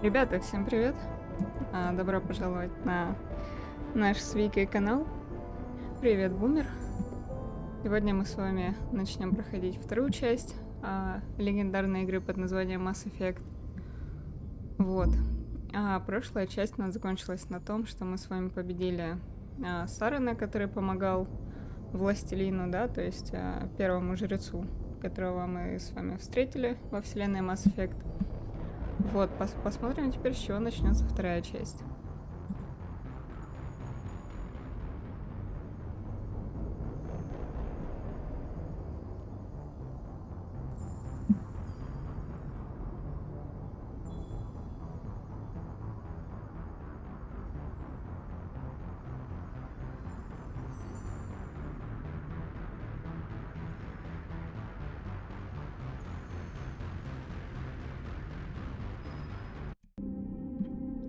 Ребята, всем привет! Добро пожаловать на наш с Викой канал. Привет, Бумер! Сегодня мы с вами начнем проходить вторую часть легендарной игры под названием Mass Effect. Вот. Прошлая часть у нас закончилась на том, что мы с вами победили Сарана, который помогал Властелину, да, то есть первому жрецу, которого мы с вами встретили во вселенной Mass Effect. Вот, посмотрим теперь, с чего начнется вторая часть.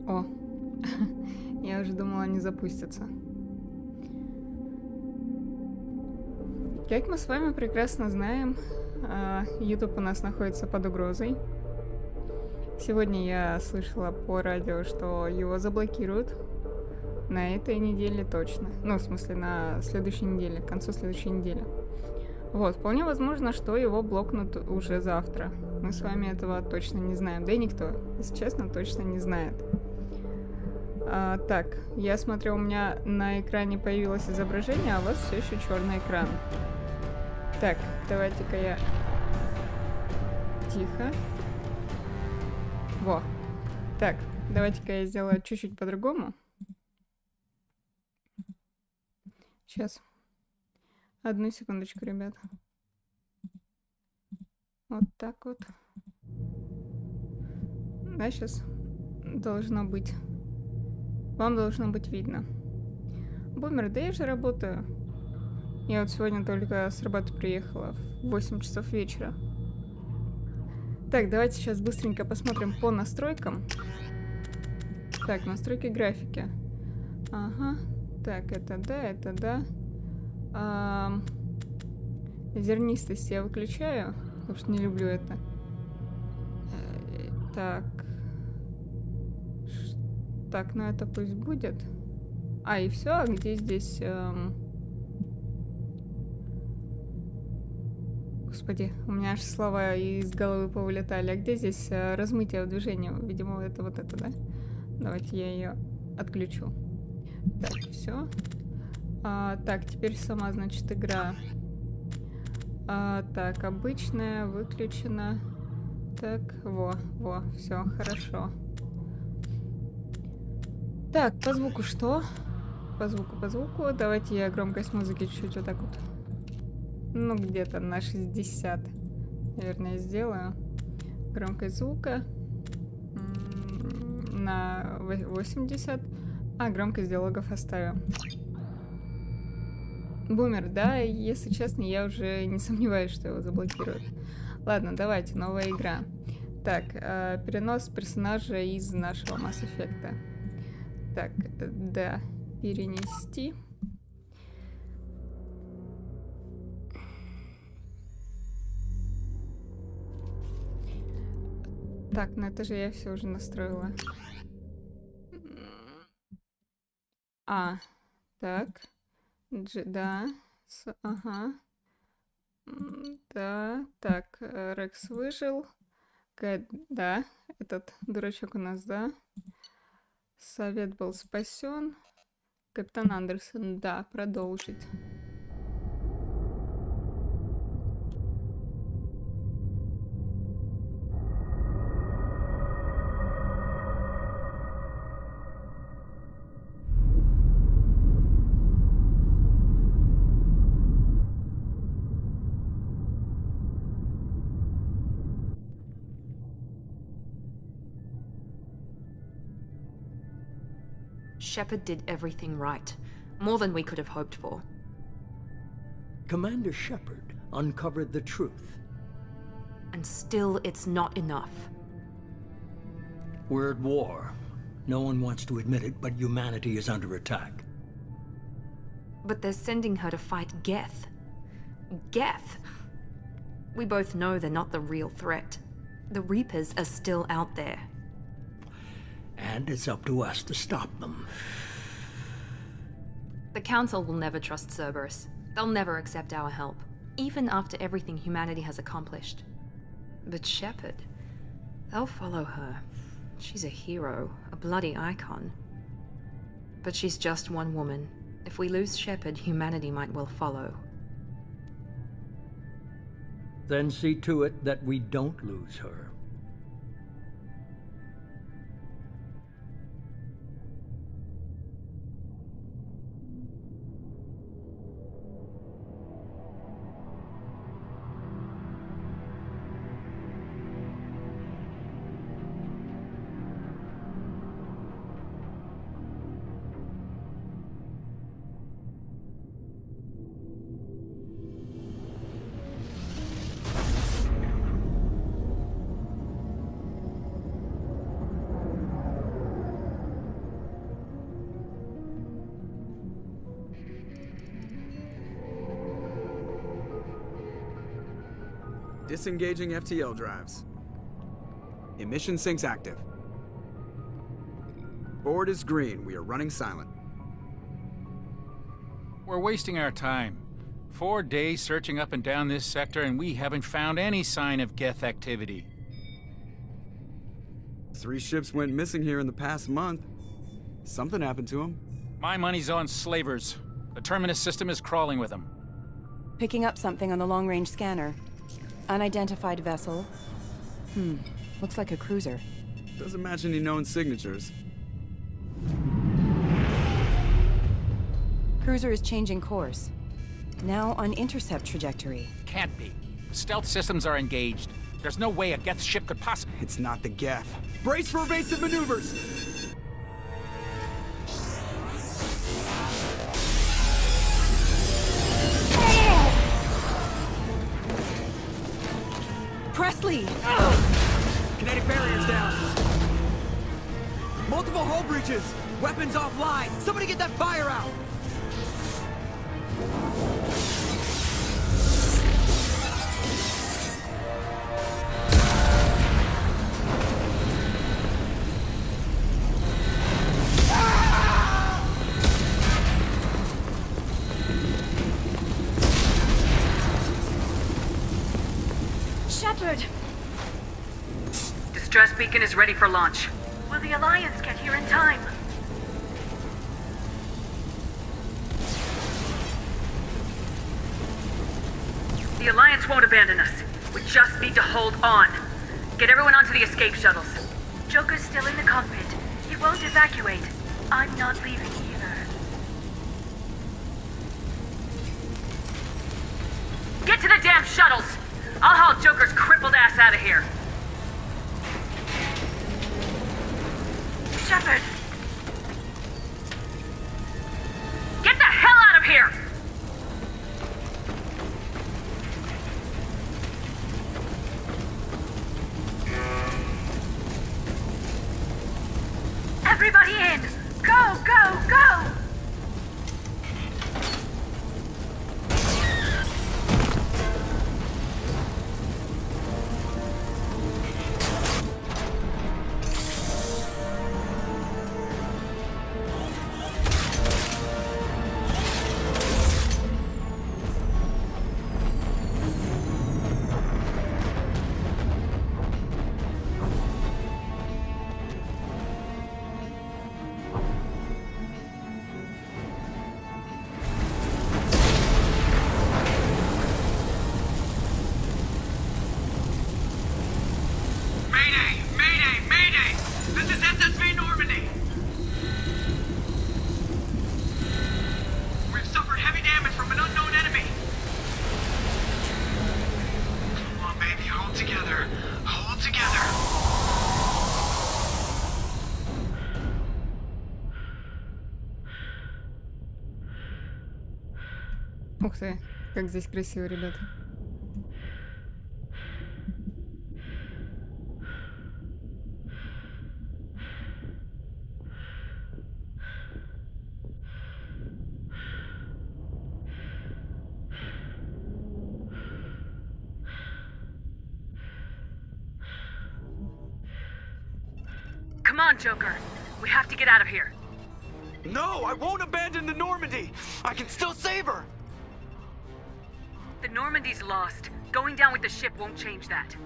О, я уже думала, не запустится. Как мы с вами прекрасно знаем, YouTube у нас находится под угрозой. Сегодня я слышала по радио, что его заблокируют на этой неделе точно. Ну, в смысле, на следующей неделе, к концу следующей недели. Вот, вполне возможно, что его блокнут уже завтра. Мы с вами этого точно не знаем. Да и никто, если честно, точно не знает. Так, я смотрю, у меня на экране появилось изображение, а у вас все еще черный экран. Так, давайте-ка я... Тихо. Во. Так, давайте-ка я сделаю чуть-чуть по-другому. Сейчас. Одну секундочку, ребят. Вот так вот. Да, сейчас должно быть... Вам должно быть видно. Бумер, да я же работаю. Я вот сегодня только с работы приехала в 8 часов вечера. Так, давайте сейчас быстренько посмотрим по настройкам. Так, настройки графики. Ага. Так, это да. Зернистость я выключаю, потому что не люблю это. Так. Так, ну это пусть будет. И все, а где здесь... Господи, у меня аж слова из головы повылетали. А где здесь размытие в движении? Видимо, это вот это, да? Давайте я ее отключу. Так, все. Так, теперь сама, значит, игра. Так, обычная, выключена. Так, во, все, хорошо. Так, по звуку что? По звуку. Давайте я громкость музыки чуть-чуть вот так вот. Ну, где-то на 60. Наверное, сделаю. Громкость звука. На 80. Громкость диалогов оставим. Бумер, да, если честно, я уже не сомневаюсь, что его заблокируют. Ладно, давайте, новая игра. Так, перенос персонажа из нашего Mass Effect. Так, да, перенести. Так, ну это же я все уже настроила. Так. Да. Ага. Да. Так, Рекс выжил. Да, этот дурачок у нас, да. Совет был спасен. Капитан Андерсон, да, продолжить. Shepard did everything right. More than we could have hoped for. Commander Shepard uncovered the truth. And still, it's not enough. We're at war. No one wants to admit it, but humanity is under attack. But they're sending her to fight Geth. Geth! We both know they're not the real threat. The Reapers are still out there. And it's up to us to stop them. The Council will never trust Cerberus. They'll never accept our help, even after everything humanity has accomplished. But Shepard, they'll follow her. She's a hero, a bloody icon. But she's just one woman. If we lose Shepard, humanity might well follow. Then see to it that we don't lose her. Disengaging FTL drives. Emission sinks active. Board is green. We are running silent. We're wasting our time. 4 days searching up and down this sector, and we haven't found any sign of Geth activity. 3 ships went missing here in the past month. Something happened to them. My money's on slavers. The Terminus system is crawling with them. Picking up something on the long-range scanner. Unidentified vessel. Looks like a cruiser. Doesn't match any known signatures. Cruiser is changing course. Now on intercept trajectory. Can't be. The stealth systems are engaged. There's no way a Geth ship could possibly... It's not the Geth. Brace for evasive maneuvers! Presley! Kinetic barriers down. Multiple hull breaches. Weapons offline. Somebody get that fire out. Shepard! Distress beacon is ready for launch. Will the Alliance get here in time? The Alliance won't abandon us. We just need to hold on. Get everyone onto the escape shuttles. Joker's still in the cockpit. He won't evacuate. I'm not leaving either. Get to the damn shuttles! I'll haul Joker's crippled ass out of here. Shepard! Get the hell out of here! Everybody in! Go, go, go! Ух ты, как здесь красиво, ребята. Come on, Joker. We have to get out of here. No, I won't abandon the Normandy. I can still save her. The Normandy's lost. Going down with the ship won't change that.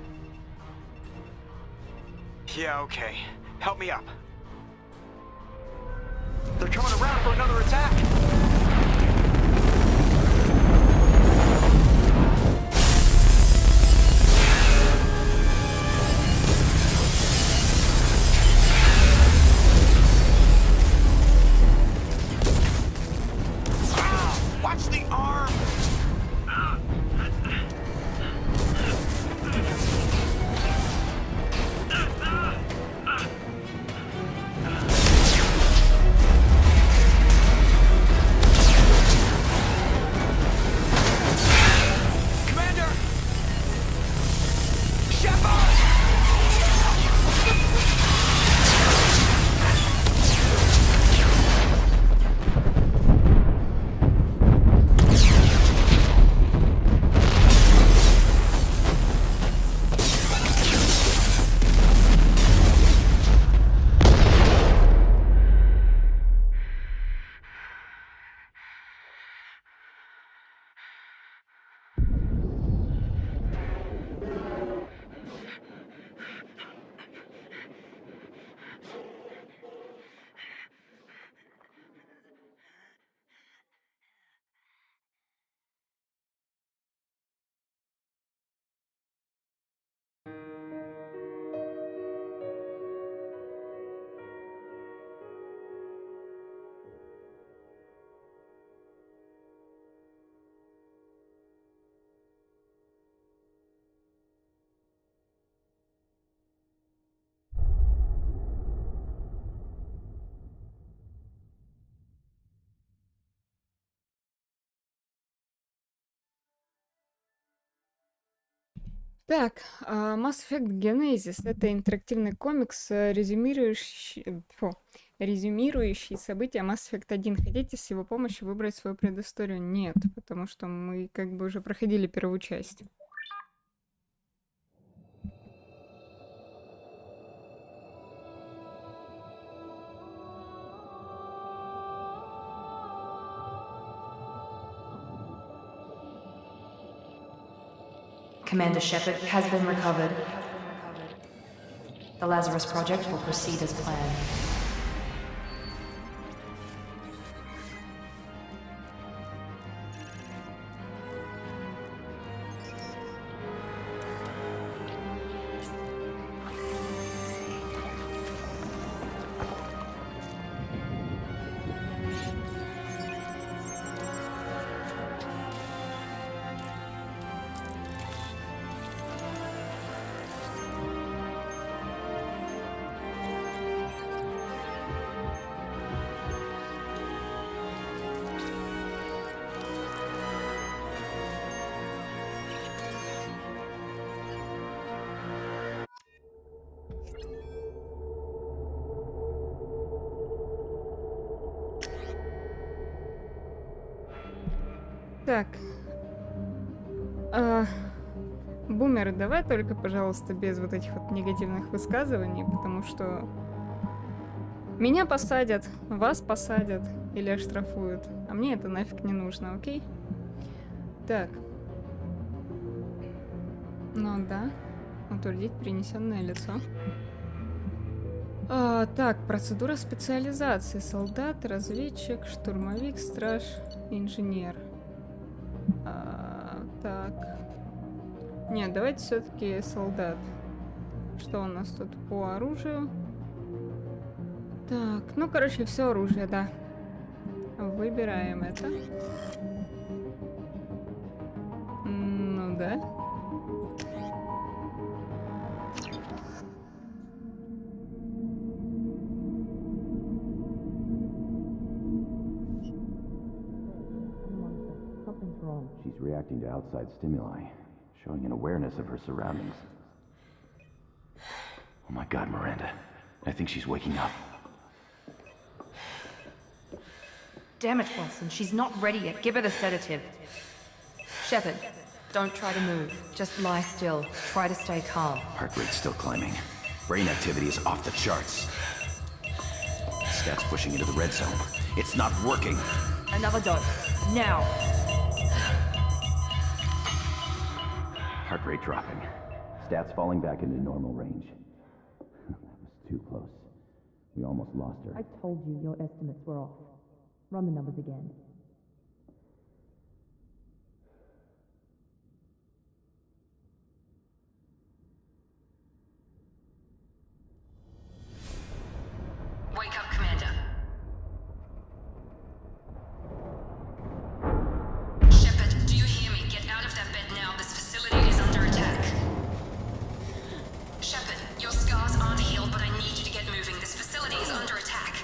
Yeah, okay. Help me up. They're coming around for another attack. Watch the arm! Commander! Shepard! Так, Mass Effect Genesis — это интерактивный комикс, резюмирующий события Mass Effect 1. Хотите с его помощью выбрать свою предысторию? Нет, потому что мы как бы уже проходили первую часть. Commander Shepard has been recovered. The Lazarus Project will proceed as planned. Так. Бумер, давай только, пожалуйста, без вот этих вот негативных высказываний, потому что меня посадят, вас посадят или оштрафуют, а мне это нафиг не нужно, окей? Так. Ну да. Утвердить принесенное лицо. Так, процедура специализации. Солдат, разведчик, штурмовик, страж, инженер. Так. Нет, давайте все-таки солдат. Что у нас тут по оружию? Так, ну, короче, все оружие, да. Выбираем это. Ну да. She's reacting to outside stimuli, showing an awareness of her surroundings. Oh my God, Miranda. I think she's waking up. Damn it, Wilson. She's not ready yet. Give her the sedative. Shepard, don't try to move. Just lie still. Try to stay calm. Heart rate's still climbing. Brain activity is off the charts. Stats pushing into the red zone. It's not working. Another dose. Now. Heart rate dropping. Stats falling back into normal range. That was too close. We almost lost her. I told you your estimates were off. Run the numbers again. Wake up, Commander. Shepard, do you hear me? Get out of that bed now. This facility is under attack. Shepard, your scars aren't healed, but I need you to get moving. This facility is under attack.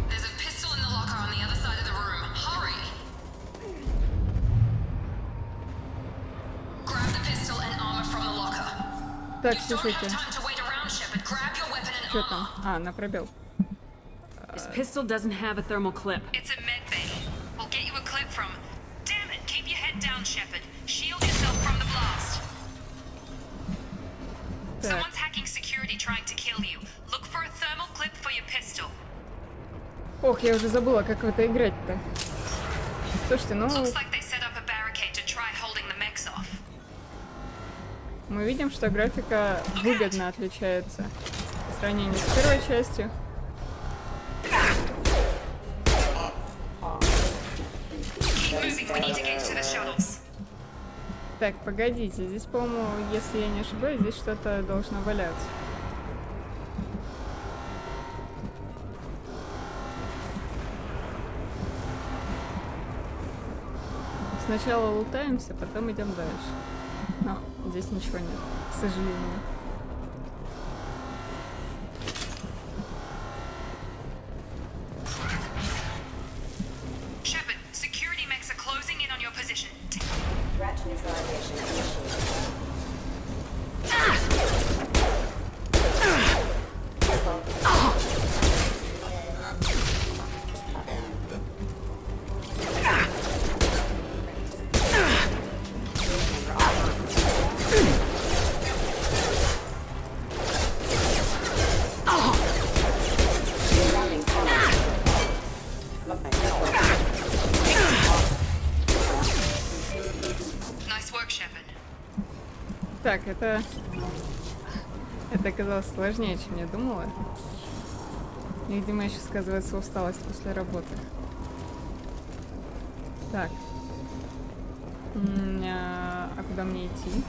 There's a pistol in the locker on the other side of the room. Hurry! Grab the pistol and armor from the locker. Так, You don't слушайте, have time to wait around, Shepard. Grab your weapon and что там? armor. А, на пробел. This pistol doesn't have a thermal clip. It's a med bay. We'll get you a clip from. Damn it! Keep your head down, Shepard. Shield yourself from the blast. Так, Someone's hacking security trying to kill you. Look for a thermal clip for your pistol. ох, я уже забыла, как в это играть-то. Слушайте, ну, Looks like they set up a barricade to try holding the mechs off. мы видим, что графика выгодно отличается по сравнению с первой частью. Keep moving. We need to get to the shuttles. Так, погодите, здесь, по-моему, если я не ошибаюсь, здесь что-то должно валяться. Сначала лутаемся, потом идем дальше. Но здесь ничего нет, к сожалению. Shepard, security mechs are closing in on your position. Threat neutralization initiated. Nice work, Shepard. Так, это оказалось сложнее, чем я думала. И, видимо, еще сказывается усталость после работы. Так. А куда мне идти?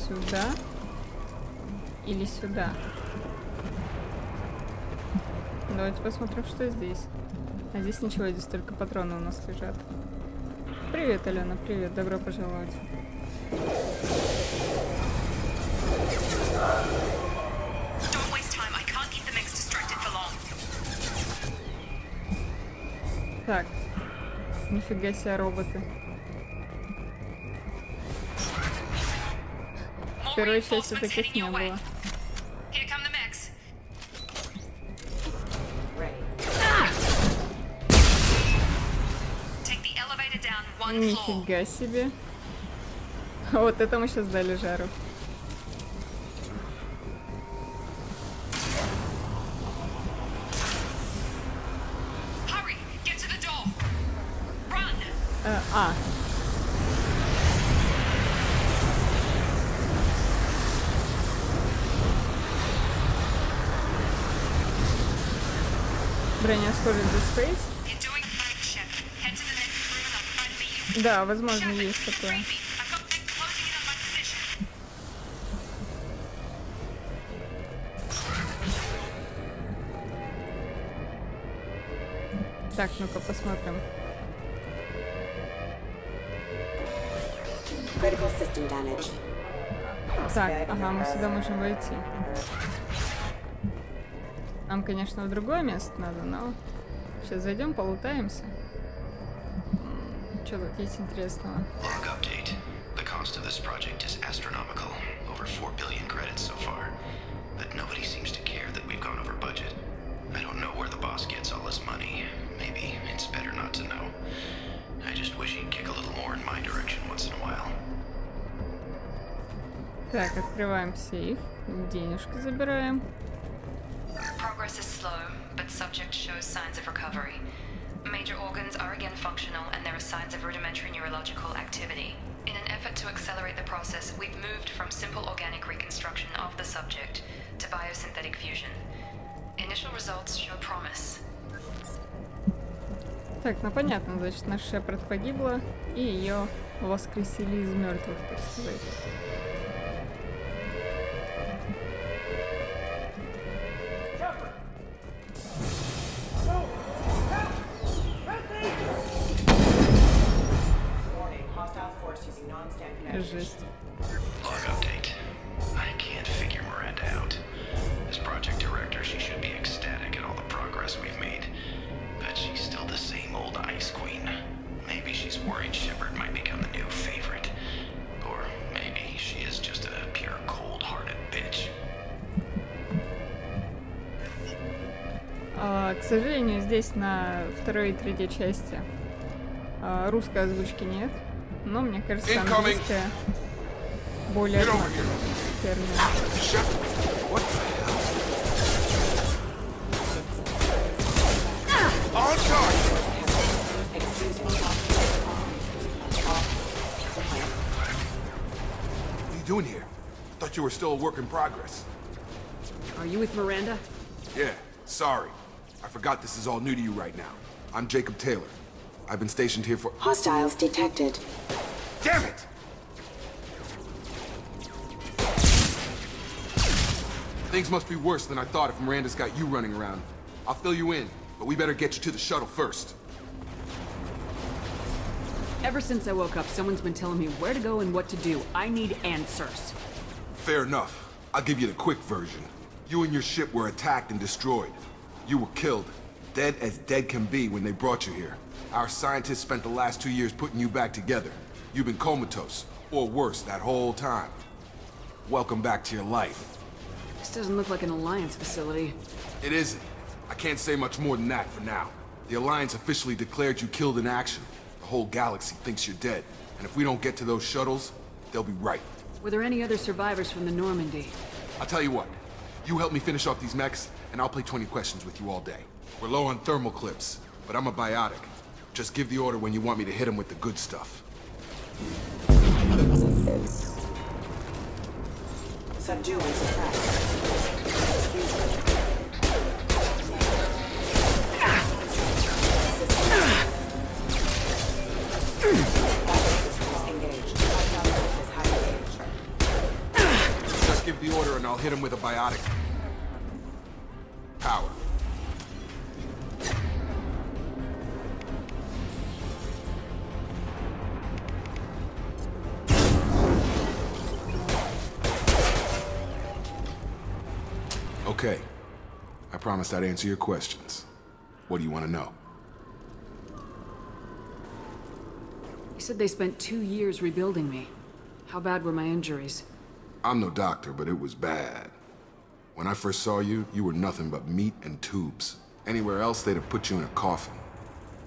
Сюда? Или сюда? Давайте посмотрим, что здесь. А здесь ничего, здесь только патроны у нас лежат. Привет, Алена, привет, добро пожаловать. Don't waste time. I can't keep the mechs distracted for long. Так. Нифига себе роботы. В первой части таких не было. Here come the mechs. Take the elevator down one floor. Нифига себе. Вот это мы сейчас дали жару. Hurry, get to the door. Run. А. Броня скорость за Space? You're doing great, Shepard. Head to the next room and I'll try to meet you. Да, возможно, Shepard, есть такое. read me. I've got mechs closing in on my position. Так, ну-ка посмотрим. Critical system damage. Так, ага, мы сюда можем войти. Нам, конечно, в другое место надо, но сейчас зайдем, полутаемся. Что тут есть интересного? Log update. The cost of this project is astronomical. Over 4 billion credits so far. But nobody seems to care that we've gone over budget. I don't know where the boss gets all his money. Maybe it's better not to know. I just wish he'd kick a little more in my direction once in a while. Так, открываем сейф. Денежки забираем. Progress is slow, but subject shows signs of recovery. Major organs are again functional, and there are signs of rudimentary neurological activity. In an effort to accelerate the process, we've moved from simple organic reconstruction of the subject to biosynthetic fusion. Initial results show promise. Так, ну понятно, значит, наш Шепард погибла, и ее воскресили из мертвых, так сказать. Жесть. Log update. I can't figure Miranda out. As project director, she should be ecstatic at all the progress we've made. But she's still the same old ice queen. Maybe she's worried Shepard might become the new favorite. Or maybe she is just a pure cold-hearted bitch. К сожалению, здесь на второй и третьей части русской озвучки нет, но мне кажется, английская более термин. What are you doing here? Thought you were still a work in progress. Are you with Miranda? Yeah, sorry. I forgot this is all new to you right now. I'm Jacob Taylor. I've been stationed here for— Hostiles detected. Damn it! Things must be worse than I thought if Miranda's got you running around. I'll fill you in, but we better get you to the shuttle first. Ever since I woke up, someone's been telling me where to go and what to do. I need answers. Fair enough. I'll give you the quick version. You and your ship were attacked and destroyed. You were killed. Dead as dead can be when they brought you here. Our scientists spent the last 2 years putting you back together. You've been comatose, or worse, that whole time. Welcome back to your life. This doesn't look like an Alliance facility. It isn't. I can't say much more than that for now. The Alliance officially declared you killed in action. The whole galaxy thinks you're dead. And if we don't get to those shuttles, they'll be right. Were there any other survivors from the Normandy? I'll tell you what. You help me finish off these mechs, and I'll play 20 questions with you all day. We're low on thermal clips, but I'm a biotic. Just give the order when you want me to hit them with the good stuff. Subdue and suppress. Just give the order and I'll hit him with a biotic. Power. Okay. I promised I'd answer your questions. What do you want to know? You said they spent 2 years rebuilding me. How bad were my injuries? I'm no doctor, but it was bad. When I first saw you, you were nothing but meat and tubes. Anywhere else, they'd have put you in a coffin.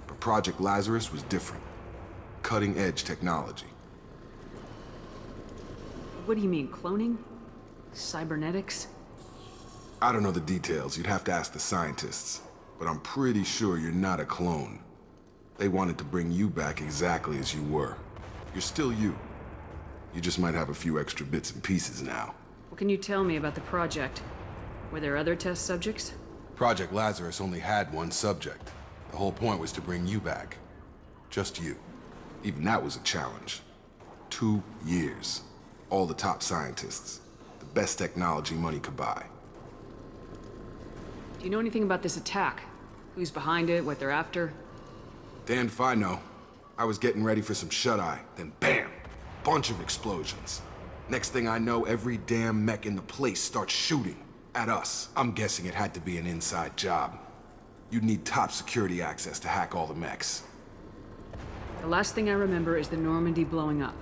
But Project Lazarus was different. Cutting-edge technology. What do you mean, cloning? Cybernetics? I don't know the details. You'd have to ask the scientists. But I'm pretty sure you're not a clone. They wanted to bring you back exactly as you were. You're still you. You just might have a few extra bits and pieces now. What can you tell me about the project? Were there other test subjects? Project Lazarus only had one subject. The whole point was to bring you back. Just you. Even that was a challenge. 2 years. All the top scientists. The best technology money could buy. Do you know anything about this attack? Who's behind it, what they're after? Damned if I know. I was getting ready for some shut-eye, then bam! Bunch of explosions. Next thing I know, every damn mech in the place starts shooting. At us. I'm guessing it had to be an inside job. You'd need top security access to hack all the mechs. The last thing I remember is the Normandy blowing up.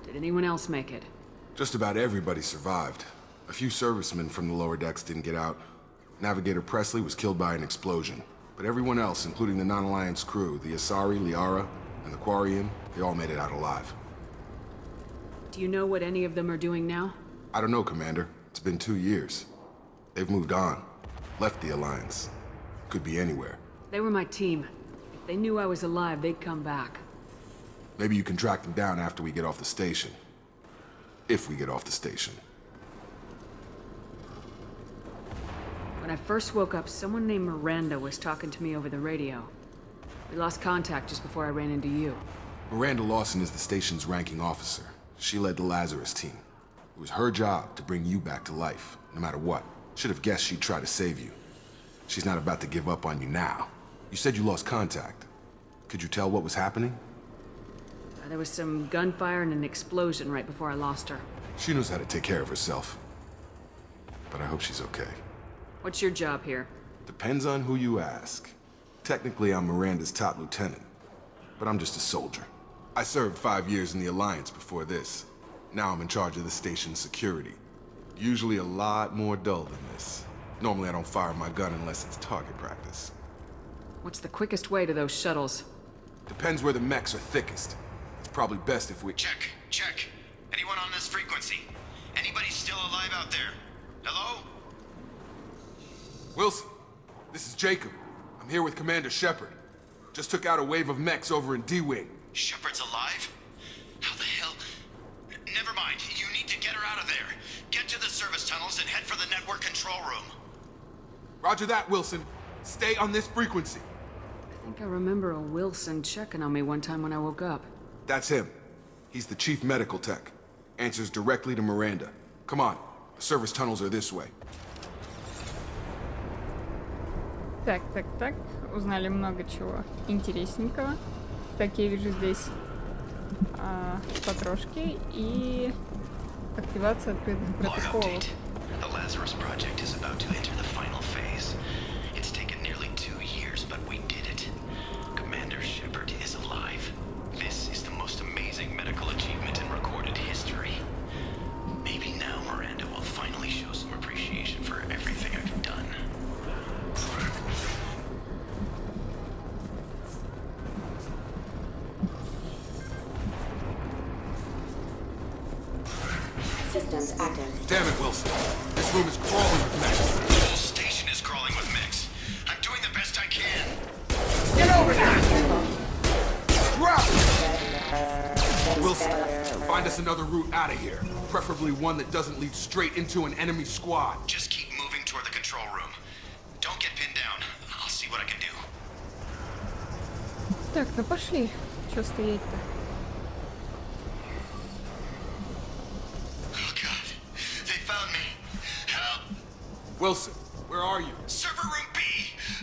Did anyone else make it? Just about everybody survived. A few servicemen from the lower decks didn't get out. Navigator Presley was killed by an explosion. But everyone else, including the non-Alliance crew, the Asari, Liara, and the Quarian, they all made it out alive. Do you know what any of them are doing now? I don't know, Commander. It's been 2 years. They've moved on. Left the Alliance. Could be anywhere. They were my team. If they knew I was alive, they'd come back. Maybe you can track them down after we get off the station. If we get off the station. When I first woke up, someone named Miranda was talking to me over the radio. We lost contact just before I ran into you. Miranda Lawson is the station's ranking officer. She led the Lazarus team. It was her job to bring you back to life, no matter what. Should have guessed she'd try to save you. She's not about to give up on you now. You said you lost contact. Could you tell what was happening? There was some gunfire and an explosion right before I lost her. She knows how to take care of herself. But I hope she's okay. What's your job here? Depends on who you ask. Technically, I'm Miranda's top lieutenant. But I'm just a soldier. I served 5 years in the Alliance before this. Now I'm in charge of the station's security. Usually a lot more dull than this. Normally I don't fire my gun unless it's target practice. What's the quickest way to those shuttles? Depends where the mechs are thickest. It's probably best if we... Check. Anyone on this frequency? Anybody still alive out there? Hello? Wilson, this is Jacob. I'm here with Commander Shepard. Just took out a wave of mechs over in D-Wing. Shepard's alive? How the hell? Never mind. You need to get her out of there. Get to the service tunnels and head for the network control room. Roger that, Wilson. Stay on this frequency. I think I remember a Wilson checking on me one time when I woke up. That's him. He's the chief medical tech. Answers directly to Miranda. Come on. The service tunnels are this way. Так. Узнали много чего интересненького. Так, я вижу здесь потрошки и активация открытых протоколов. The Lazarus project is about to enter the final phase. It's taken nearly 2 years, but we did it. Commander Shepard is alive. This is the most amazing medical achievement in recorded history. Maybe now Miranda will finally show some appreciation for everything I've done. Systems active. Damn it, Wilson. This room is crawling with mechs. The whole station is crawling with mechs. I'm doing the best I can. Get over there! Drop! Wilson, find us another route out of here. Preferably one that doesn't lead straight into an enemy squad. Just keep moving toward the control room. Don't get pinned down. I'll see what I can do. Так, ну пошли. Чё стоять-то? Wilson, where are you? Server room B!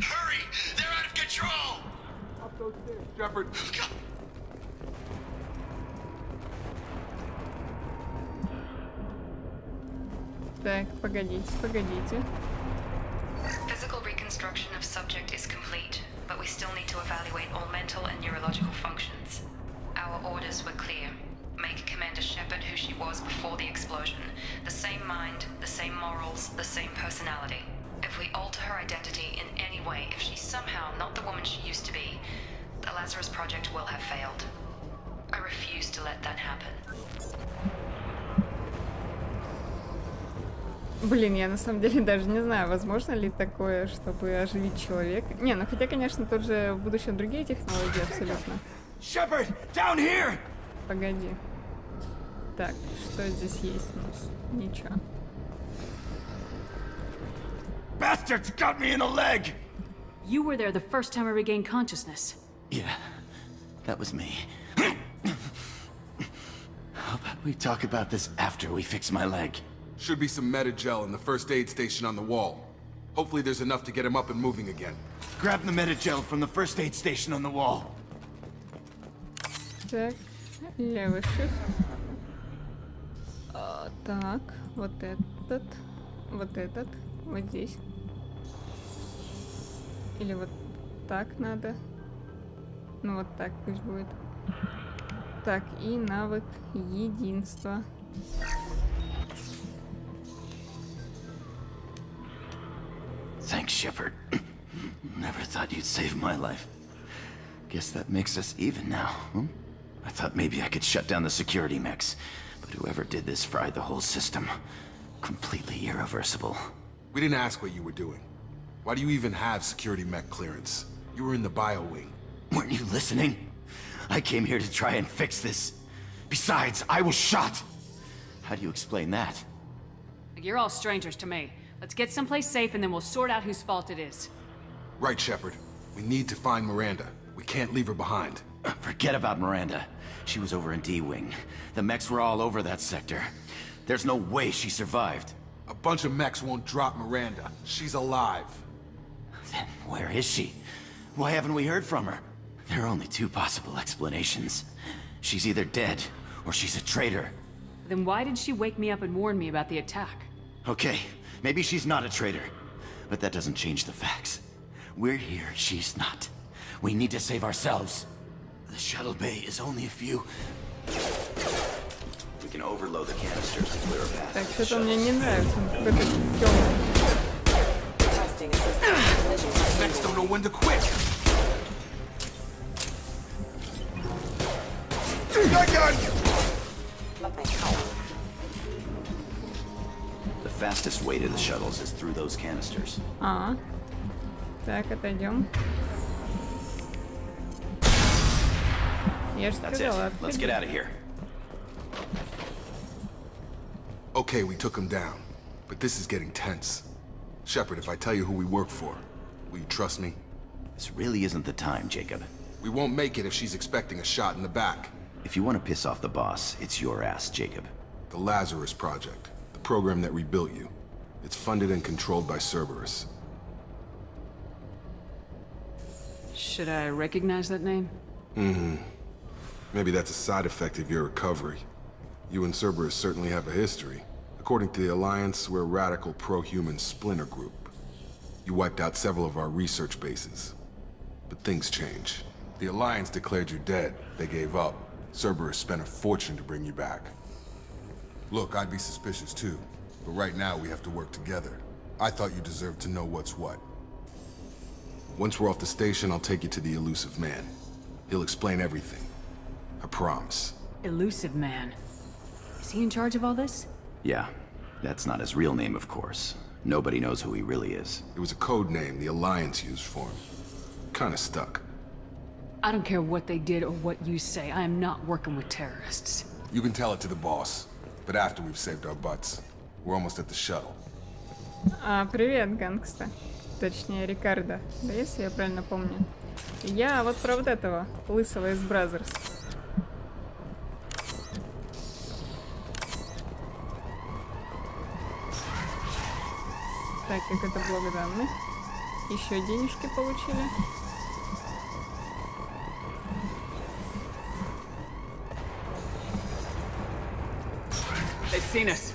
Hurry! They're out of control! Up those stairs, Shepard. Так, погодите. Physical reconstruction of subject is complete, but we still need to evaluate all mental and neurological functions. Our orders were clear. Make Commander Shepard who she was before the explosion. The same mind, the same morals, the same personality. If we alter her identity in any way, if she's somehow not the woman she used to be, the Lazarus Project will have failed. I refuse to let that happen. Блин, я на самом деле даже не знаю, возможно ли такое, чтобы оживить человека. Не, ну хотя, конечно, тут же в будущем другие технологии абсолютно. Shepard, down here! Погоди. Так, что здесь есть у нас? Ничего. Bastards got me in the leg! You were there the first time I regained consciousness. Yeah, that was me. How about we talk about this after we fix my leg? Should be some meta-gel in the first aid station on the wall. Hopefully there's enough to get him up and moving again. Grab the meta-gel from the first aid station on the wall. Так, левый shift. Так, вот этот, вот здесь. Или вот так надо. Ну вот так пусть будет. Так, и навык единства. Thanks, Shepard. Never thought you'd save my life. Guess that makes us even now, huh? I thought maybe I could shut down the security mechs, But whoever did this fried the whole system. Completely irreversible. We didn't ask what you were doing. Why do you even have security mech clearance? You were in the bio wing. Weren't you listening? I came here to try and fix this. Besides, I was shot. How do you explain that? You're all strangers to me. Let's get someplace safe and then we'll sort out whose fault it is. Right, Shepard. We need to find Miranda. We can't leave her behind. Forget about Miranda. She was over in D-Wing. The mechs were all over that sector. There's no way she survived. A bunch of mechs won't drop Miranda. She's alive. Then where is she? Why haven't we heard from her? There are only two possible explanations. She's either dead, or she's a traitor. Then why did she wake me up and warn me about the attack? Okay, maybe she's not a traitor. But that doesn't change the facts. We're here, she's not. We need to save ourselves. The shuttle bay is only a few... We can overload the canisters to clear a path. Так, что-то мне не нравится. Он какой-то темный. Mechs don't know when to quit. The fastest way to the shuttles is through those canisters. Так, отойдем. Я же сказала, отходи. Let's get out of here. Okay, we took him down. But this is getting tense. Shepard, if I tell you who we work for, will you trust me? This really isn't the time, Jacob. We won't make it if she's expecting a shot in the back. If you want to piss off the boss, it's your ass, Jacob. The Lazarus Project. The program that rebuilt you. It's funded and controlled by Cerberus. Should I recognize that name? Maybe that's a side effect of your recovery. You and Cerberus certainly have a history. According to the Alliance, we're a radical pro-human splinter group. You wiped out several of our research bases. But things change. The Alliance declared you dead. They gave up. Cerberus spent a fortune to bring you back. Look, I'd be suspicious too. But right now we have to work together. I thought you deserved to know what's what. Once we're off the station, I'll take you to the Elusive Man. He'll explain everything. I promise. Elusive Man. Is he in charge of all this? Yeah, that's not his real name, of course. Nobody knows who he really is. It was a code name the Alliance used for him. Kinda stuck. I don't care what they did or what you say. I am not working with terrorists. You can tell it to the boss. But after we've saved our butts. We're almost at the shuttle. Привет, гангста. Точнее, Рикардо. Да, если я правильно помню. Я вот про вот этого, лысого из Бразерс. Так, как это блок данных. Еще денежки получили. They've seen us.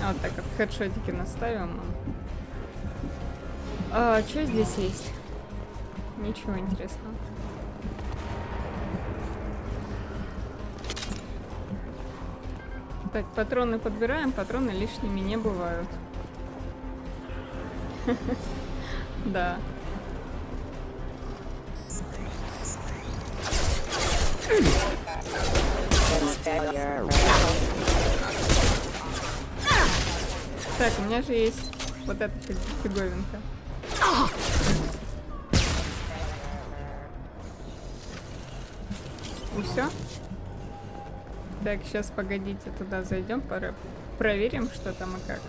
Вот так вот хедшотики наставим. Что здесь есть? Ничего интересного. Так, патроны подбираем, патроны лишними не бывают. Да. Так, у меня же есть вот эта фиговинка. И все? Так, сейчас погодите, туда зайдем, проверим, что там и как.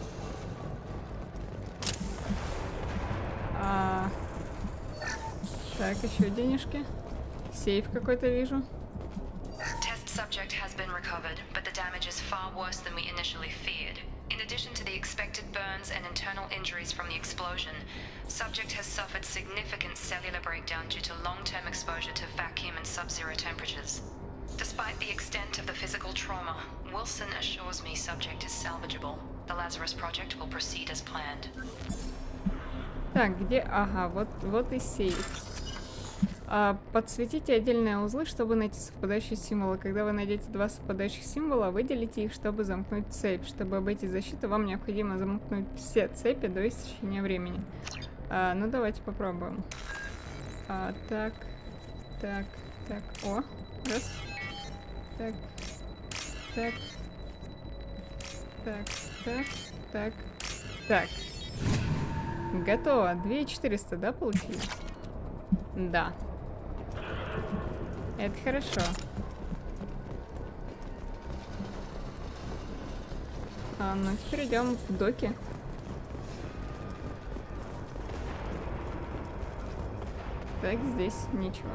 Так, еще денежки. Сейф какой-то вижу. Test subject has been recovered, but the damage is far worse than we initially feared. In addition to the expected burns and internal injuries from the explosion, subject has suffered significant cellular breakdown due to long-term exposure to vacuum and sub-zero temperatures. Despite the extent of the physical trauma, Wilson assures me subject is salvageable. The Lazarus Project will proceed as planned. Так, где? Ага, вот и сейф. Подсветите отдельные узлы, чтобы найти совпадающие символы. Когда вы найдете два совпадающих символа, выделите их, чтобы замкнуть цепь. Чтобы обойти защиту, вам необходимо замкнуть все цепи до истечения времени. Ну, давайте попробуем. Так. О, раз. Так. Готово. 2400, да, получили? Да. Это хорошо. Ну, теперь идем к доке. Так, здесь ничего.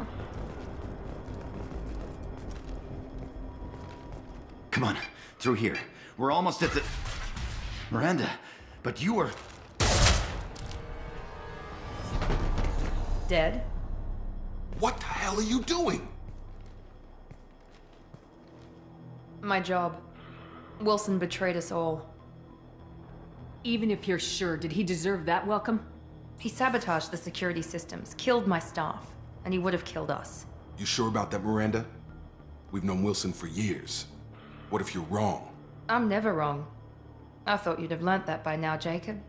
Come on, through here. We're almost at the... Miranda, but you were... Dead? What the hell are you doing? My job. Wilson betrayed us all. Even if you're sure, did he deserve that welcome? He sabotaged the security systems, killed my staff, and he would have killed us. You sure about that, Miranda? We've known Wilson for years. What if you're wrong? I'm never wrong. I thought you'd have learnt that by now, Jacob.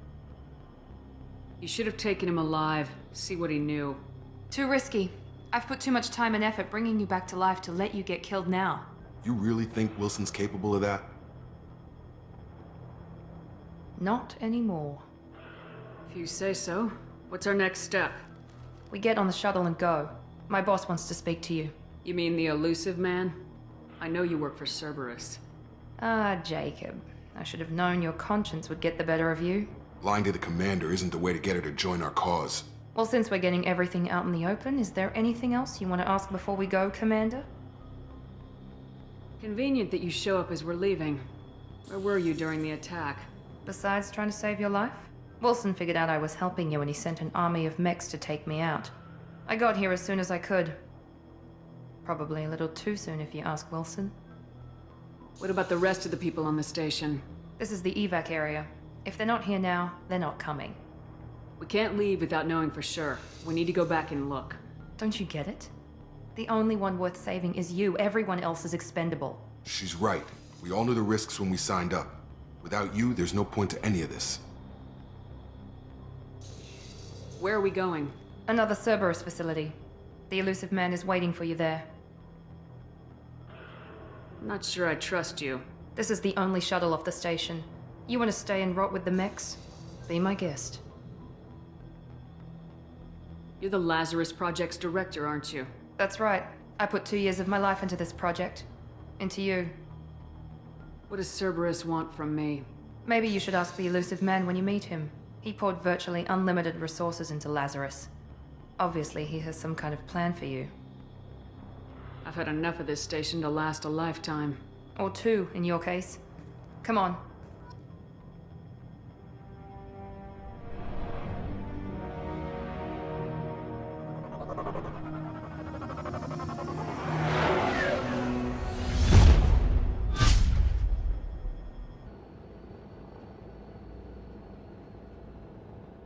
You should have taken him alive, see what he knew. Too risky. I've put too much time and effort bringing you back to life to let you get killed now. You really think Wilson's capable of that? Not anymore. If you say so. What's our next step? We get on the shuttle and go. My boss wants to speak to you. You mean the elusive man? I know you work for Cerberus. Jacob. I should have known your conscience would get the better of you. Lying to the commander isn't the way to get her to join our cause. Well, since we're getting everything out in the open, is there anything else you want to ask before we go, Commander? Convenient that you show up as we're leaving. Where were you during the attack? Besides trying to save your life? Wilson figured out I was helping you and he sent an army of mechs to take me out. I got here as soon as I could. Probably a little too soon if you ask Wilson. What about the rest of the people on the station? This is the evac area. If they're not here now, they're not coming. We can't leave without knowing for sure. We need to go back and look. Don't you get it? The only one worth saving is you. Everyone else is expendable. She's right. We all knew the risks when we signed up. Without you, there's no point to any of this. Where are we going? Another Cerberus facility. The elusive man is waiting for you there. I'm not sure I trust you. This is the only shuttle off the station. You want to stay and rot with the mechs? Be my guest. You're the Lazarus Project's director, aren't you? That's right. I put 2 years of my life into this project. Into you. What does Cerberus want from me? Maybe you should ask the elusive man when you meet him. He poured virtually unlimited resources into Lazarus. Obviously, he has some kind of plan for you. I've had enough of this station to last a lifetime. Or 2, in your case. Come on.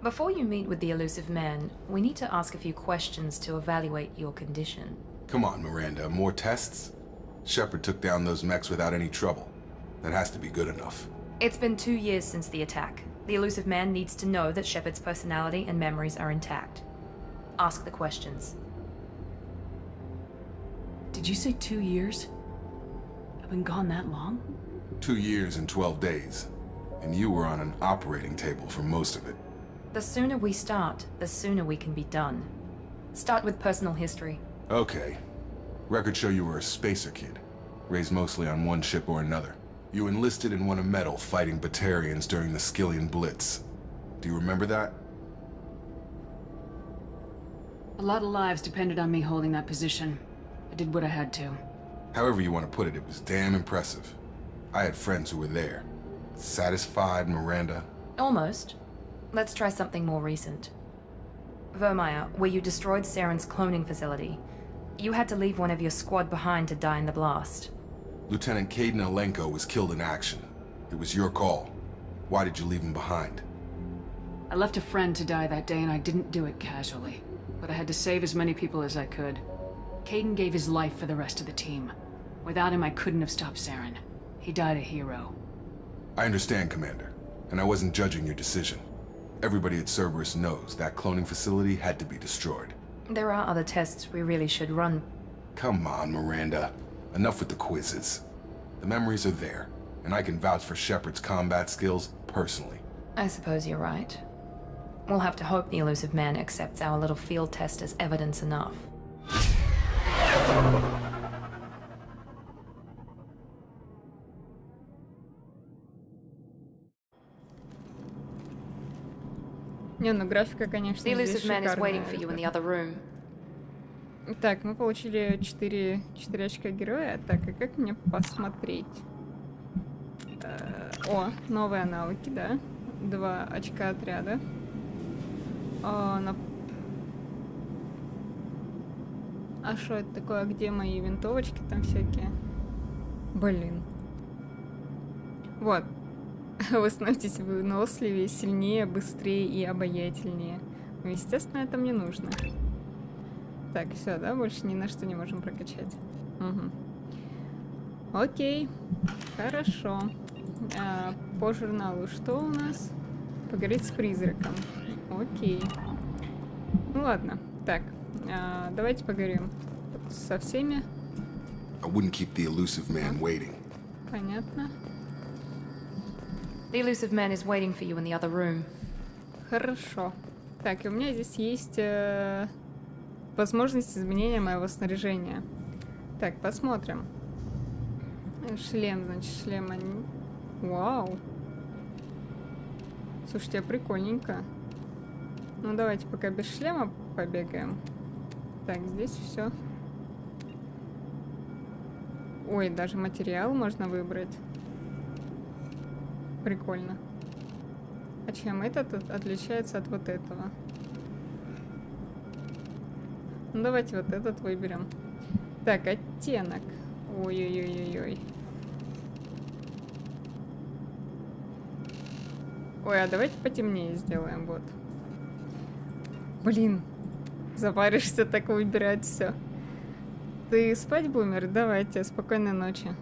Before you meet with the elusive man, we need to ask a few questions to evaluate your condition. Come on, Miranda. More tests? Shepard took down those mechs without any trouble. That has to be good enough. It's been 2 years since the attack. The elusive man needs to know that Shepard's personality and memories are intact. Ask the questions. Did you say 2 years? I've been gone that long? 2 years and 12 days. And you were on an operating table for most of it. The sooner we start, the sooner we can be done. Start with personal history. Okay. Records show you were a spacer kid. Raised mostly on one ship or another. You enlisted and won a medal fighting Batarians during the Skillian Blitz. Do you remember that? A lot of lives depended on me holding that position. I did what I had to. However you want to put it, it was damn impressive. I had friends who were there. Satisfied, Miranda? Almost. Let's try something more recent. Vermeer, where you destroyed Saren's cloning facility. You had to leave one of your squad behind to die in the blast. Lieutenant Caden Alenko was killed in action. It was your call. Why did you leave him behind? I left a friend to die that day and I didn't do it casually. but I had to save as many people as I could. Caden gave his life for the rest of the team. Without him, I couldn't have stopped Saren. He died a hero. I understand, Commander, and I wasn't judging your decision. Everybody at Cerberus knows that cloning facility had to be destroyed. There are other tests we really should run. Come on, Miranda. Enough with the quizzes. The memories are there, and I can vouch for Shepard's combat skills personally. I suppose you're right. We'll have to hope the elusive man accepts our little field test as evidence enough. Не, ну графика, конечно, The здесь elusive man is waiting шикарная, for you in the ребята. other room. Так, мы получили 4 очка героя. Так, а как мне посмотреть? О, новые навыки, да? 2 очка отряда. А что это такое? Где мои винтовочки там всякие? Блин. Вот. Вы становитесь выносливее, сильнее, быстрее и обаятельнее. Ну, естественно, это мне нужно. Так, все, да? Больше ни на что не можем прокачать. Угу. Окей. Хорошо. По журналу что у нас? Поговорить с призраком. Окей. Ну ладно. Так, давайте поговорим со всеми. I wouldn't keep the elusive man waiting. Понятно. The elusive man is waiting for you in the other room. Хорошо. Так, и у меня здесь есть возможность изменения моего снаряжения. Так, посмотрим. Шлем, значит, шлем они... Вау. Слушайте, прикольненько. Ну, давайте пока без шлема побегаем. Так, здесь все. Ой, даже материал можно выбрать. Прикольно. А чем этот отличается от вот этого? Ну, давайте вот этот выберем. Так, оттенок. Ой-ой-ой-ой-ой. Ой, а давайте потемнее сделаем, вот. Блин, запаришься так выбирать все. Ты спать, бумер? Давайте, спокойной ночи.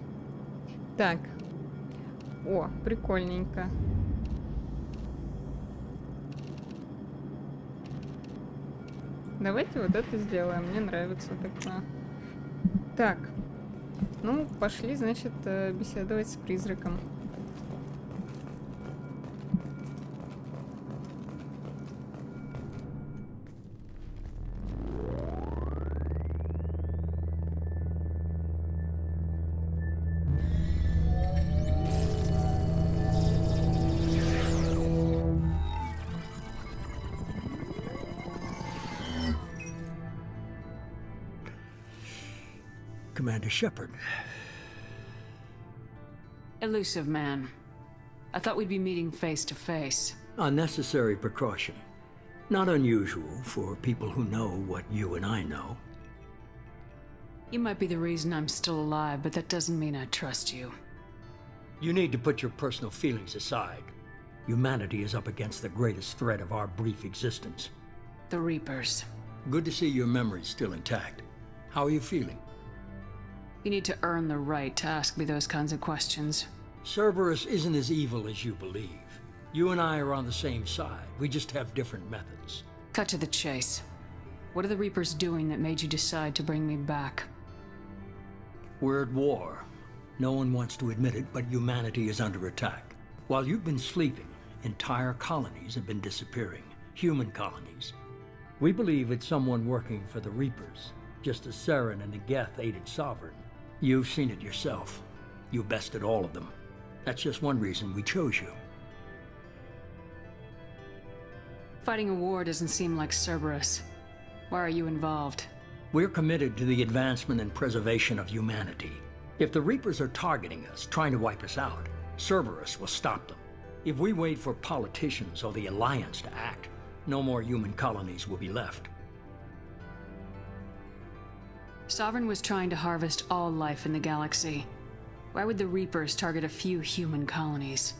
Так. О, прикольненько. Давайте вот это сделаем. Мне нравится такое. Так. Ну, пошли, значит, беседовать с призраком. Commander Shepard. Elusive man. I thought we'd be meeting face to face. Unnecessary precaution. Not unusual for people who know what you and I know. You might be the reason I'm still alive, but that doesn't mean I trust you. You need to put your personal feelings aside. Humanity is up against the greatest threat of our brief existence. The Reapers. Good to see your memory's still intact. How are you feeling? You need to earn the right to ask me those kinds of questions. Cerberus isn't as evil as you believe. You and I are on the same side. We just have different methods. Cut to the chase. What are the Reapers doing that made you decide to bring me back? We're at war. No one wants to admit it, but humanity is under attack. While you've been sleeping, entire colonies have been disappearing. Human colonies. We believe it's someone working for the Reapers, just as Saren and the Geth aided Sovereign. You've seen it yourself. You bested all of them. That's just one reason we chose you. Fighting a war doesn't seem like Cerberus. Why are you involved? We're committed to the advancement and preservation of humanity. If the Reapers are targeting us, trying to wipe us out, Cerberus will stop them. If we wait for politicians or the Alliance to act, no more human colonies will be left. Sovereign was trying to harvest all life in the galaxy. Why would the Reapers target a few human colonies?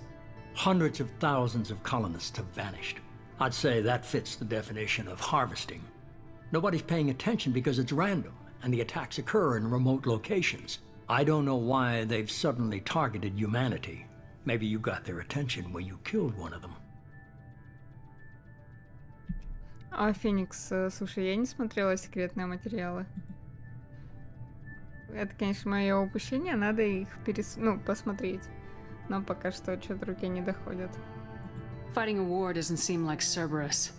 Hundreds of thousands of colonists have vanished. I'd say that fits the definition of harvesting. Nobody's paying attention because it's random, and the attacks occur in remote locations. I don't know why they've suddenly targeted humanity. Maybe you got their attention when you killed one of them. А Феникс, слушай, я не смотрела секретные материалы. Это, конечно, мое упущение, надо их посмотреть. Но пока что что-то руки не доходят. Fighting a war doesn't seem like Cerberus.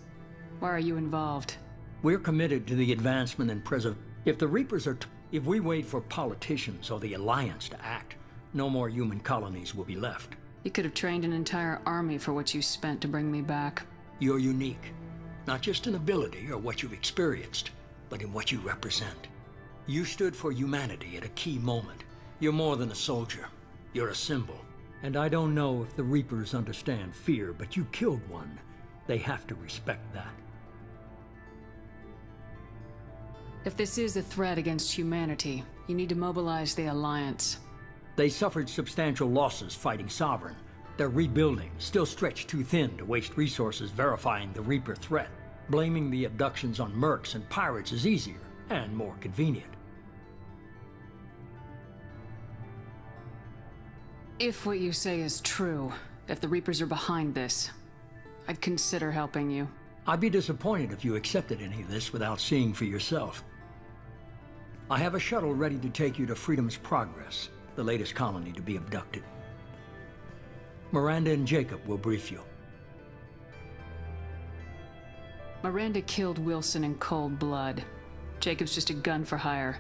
Why are you involved? We're committed to the advancement and If the Reapers are if we wait for politicians or the Alliance to act, no more human colonies will be left. You could have trained an entire army for what you spent to bring me back. You're unique. Not just in ability or what you've experienced, but in what you represent. You stood for humanity at a key moment. You're more than a soldier. You're a symbol. And I don't know if the Reapers understand fear, but you killed one. They have to respect that. If this is a threat against humanity, you need to mobilize the Alliance. They suffered substantial losses fighting Sovereign. They're rebuilding, still stretched too thin to waste resources verifying the Reaper threat. Blaming the abductions on mercs and pirates is easier and more convenient. If what you say is true, if the Reapers are behind this, I'd consider helping you. I'd be disappointed if you accepted any of this without seeing for yourself. I have a shuttle ready to take you to Freedom's Progress, the latest colony to be abducted. Miranda and Jacob will brief you. Miranda killed Wilson in cold blood. Jacob's just a gun for hire.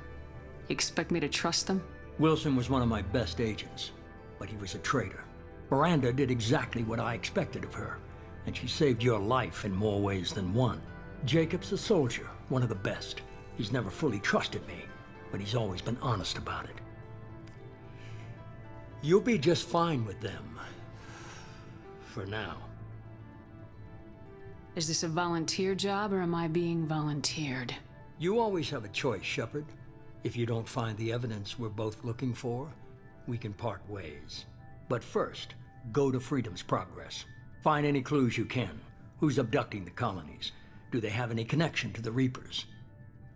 You expect me to trust them? Wilson was one of my best agents, but he was a traitor. Miranda did exactly what I expected of her, and she saved your life in more ways than one. Jacob's a soldier, one of the best. He's never fully trusted me, but he's always been honest about it. You'll be just fine with them. For now. Is this a volunteer job, or am I being volunteered? You always have a choice, Shepard. If you don't find the evidence we're both looking for, we can part ways. But first, go to Freedom's Progress. Find any clues you can. Who's abducting the colonies? Do they have any connection to the Reapers?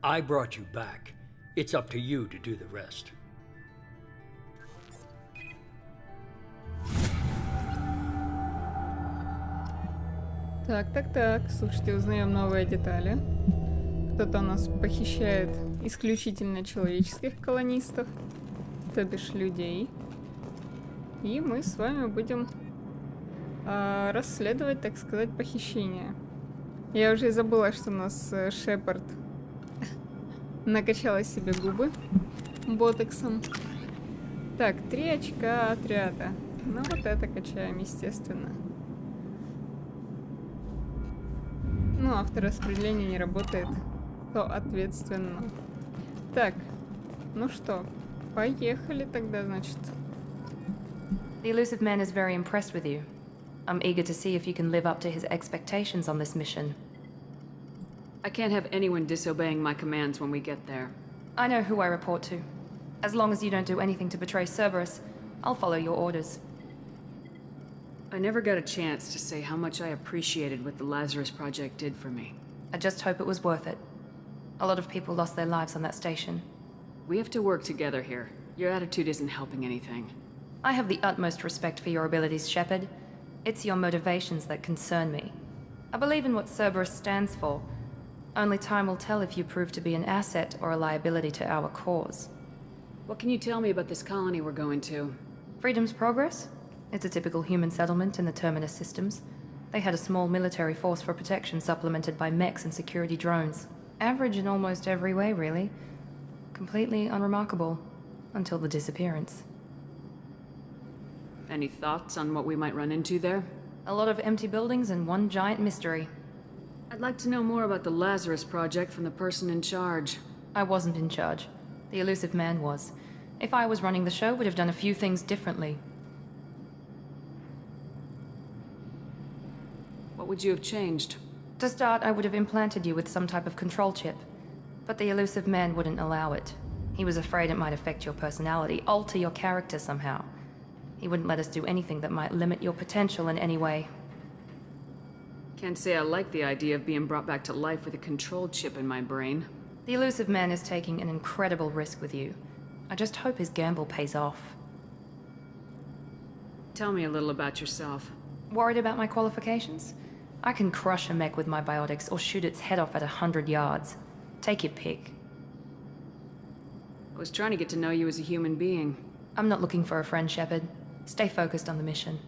I brought you back. It's up to you to do the rest. Так, слушайте, узнаем новые детали. Кто-то у нас похищает исключительно человеческих колонистов, то бишь людей. И мы с вами будем расследовать, так сказать, похищение. Я уже и забыла, что у нас Шепард накачала себе губы ботоксом. Так, 3 очка отряда. Ну вот это качаем, естественно. Ну, автораспределение не работает, то ответственно. Так, ну что, поехали тогда, значит. The elusive man is very impressed with you. I'm eager to see if you can live up to his expectations on this mission. I can't have anyone disobeying my commands when we get there. I know who I report to. As long as you don't do anything to betray Cerberus, I'll follow your orders. I never got a chance to say how much I appreciated what the Lazarus Project did for me. I just hope it was worth it. A lot of people lost their lives on that station. We have to work together here. Your attitude isn't helping anything. I have the utmost respect for your abilities, Shepard. It's your motivations that concern me. I believe in what Cerberus stands for. Only time will tell if you prove to be an asset or a liability to our cause. What can you tell me about this colony we're going to? Freedom's Progress? It's a typical human settlement in the Terminus systems. They had a small military force for protection supplemented by mechs and security drones. Average in almost every way, really. Completely unremarkable. Until the disappearance. Any thoughts on what we might run into there? A lot of empty buildings and one giant mystery. I'd like to know more about the Lazarus Project from the person in charge. I wasn't in charge. The elusive man was. If I was running the show, would have done a few things differently. What would you have changed? To start, I would have implanted you with some type of control chip. But the elusive man wouldn't allow it. He was afraid it might affect your personality, alter your character somehow. He wouldn't let us do anything that might limit your potential in any way. Can't say I like the idea of being brought back to life with a control chip in my brain. The elusive man is taking an incredible risk with you. I just hope his gamble pays off. Tell me a little about yourself. Worried about my qualifications? I can crush a mech with my biotics or shoot its head off at 100 yards. Take your pick. I was trying to get to know you as a human being. I'm not looking for a friend, Shepard. Stay focused on the mission.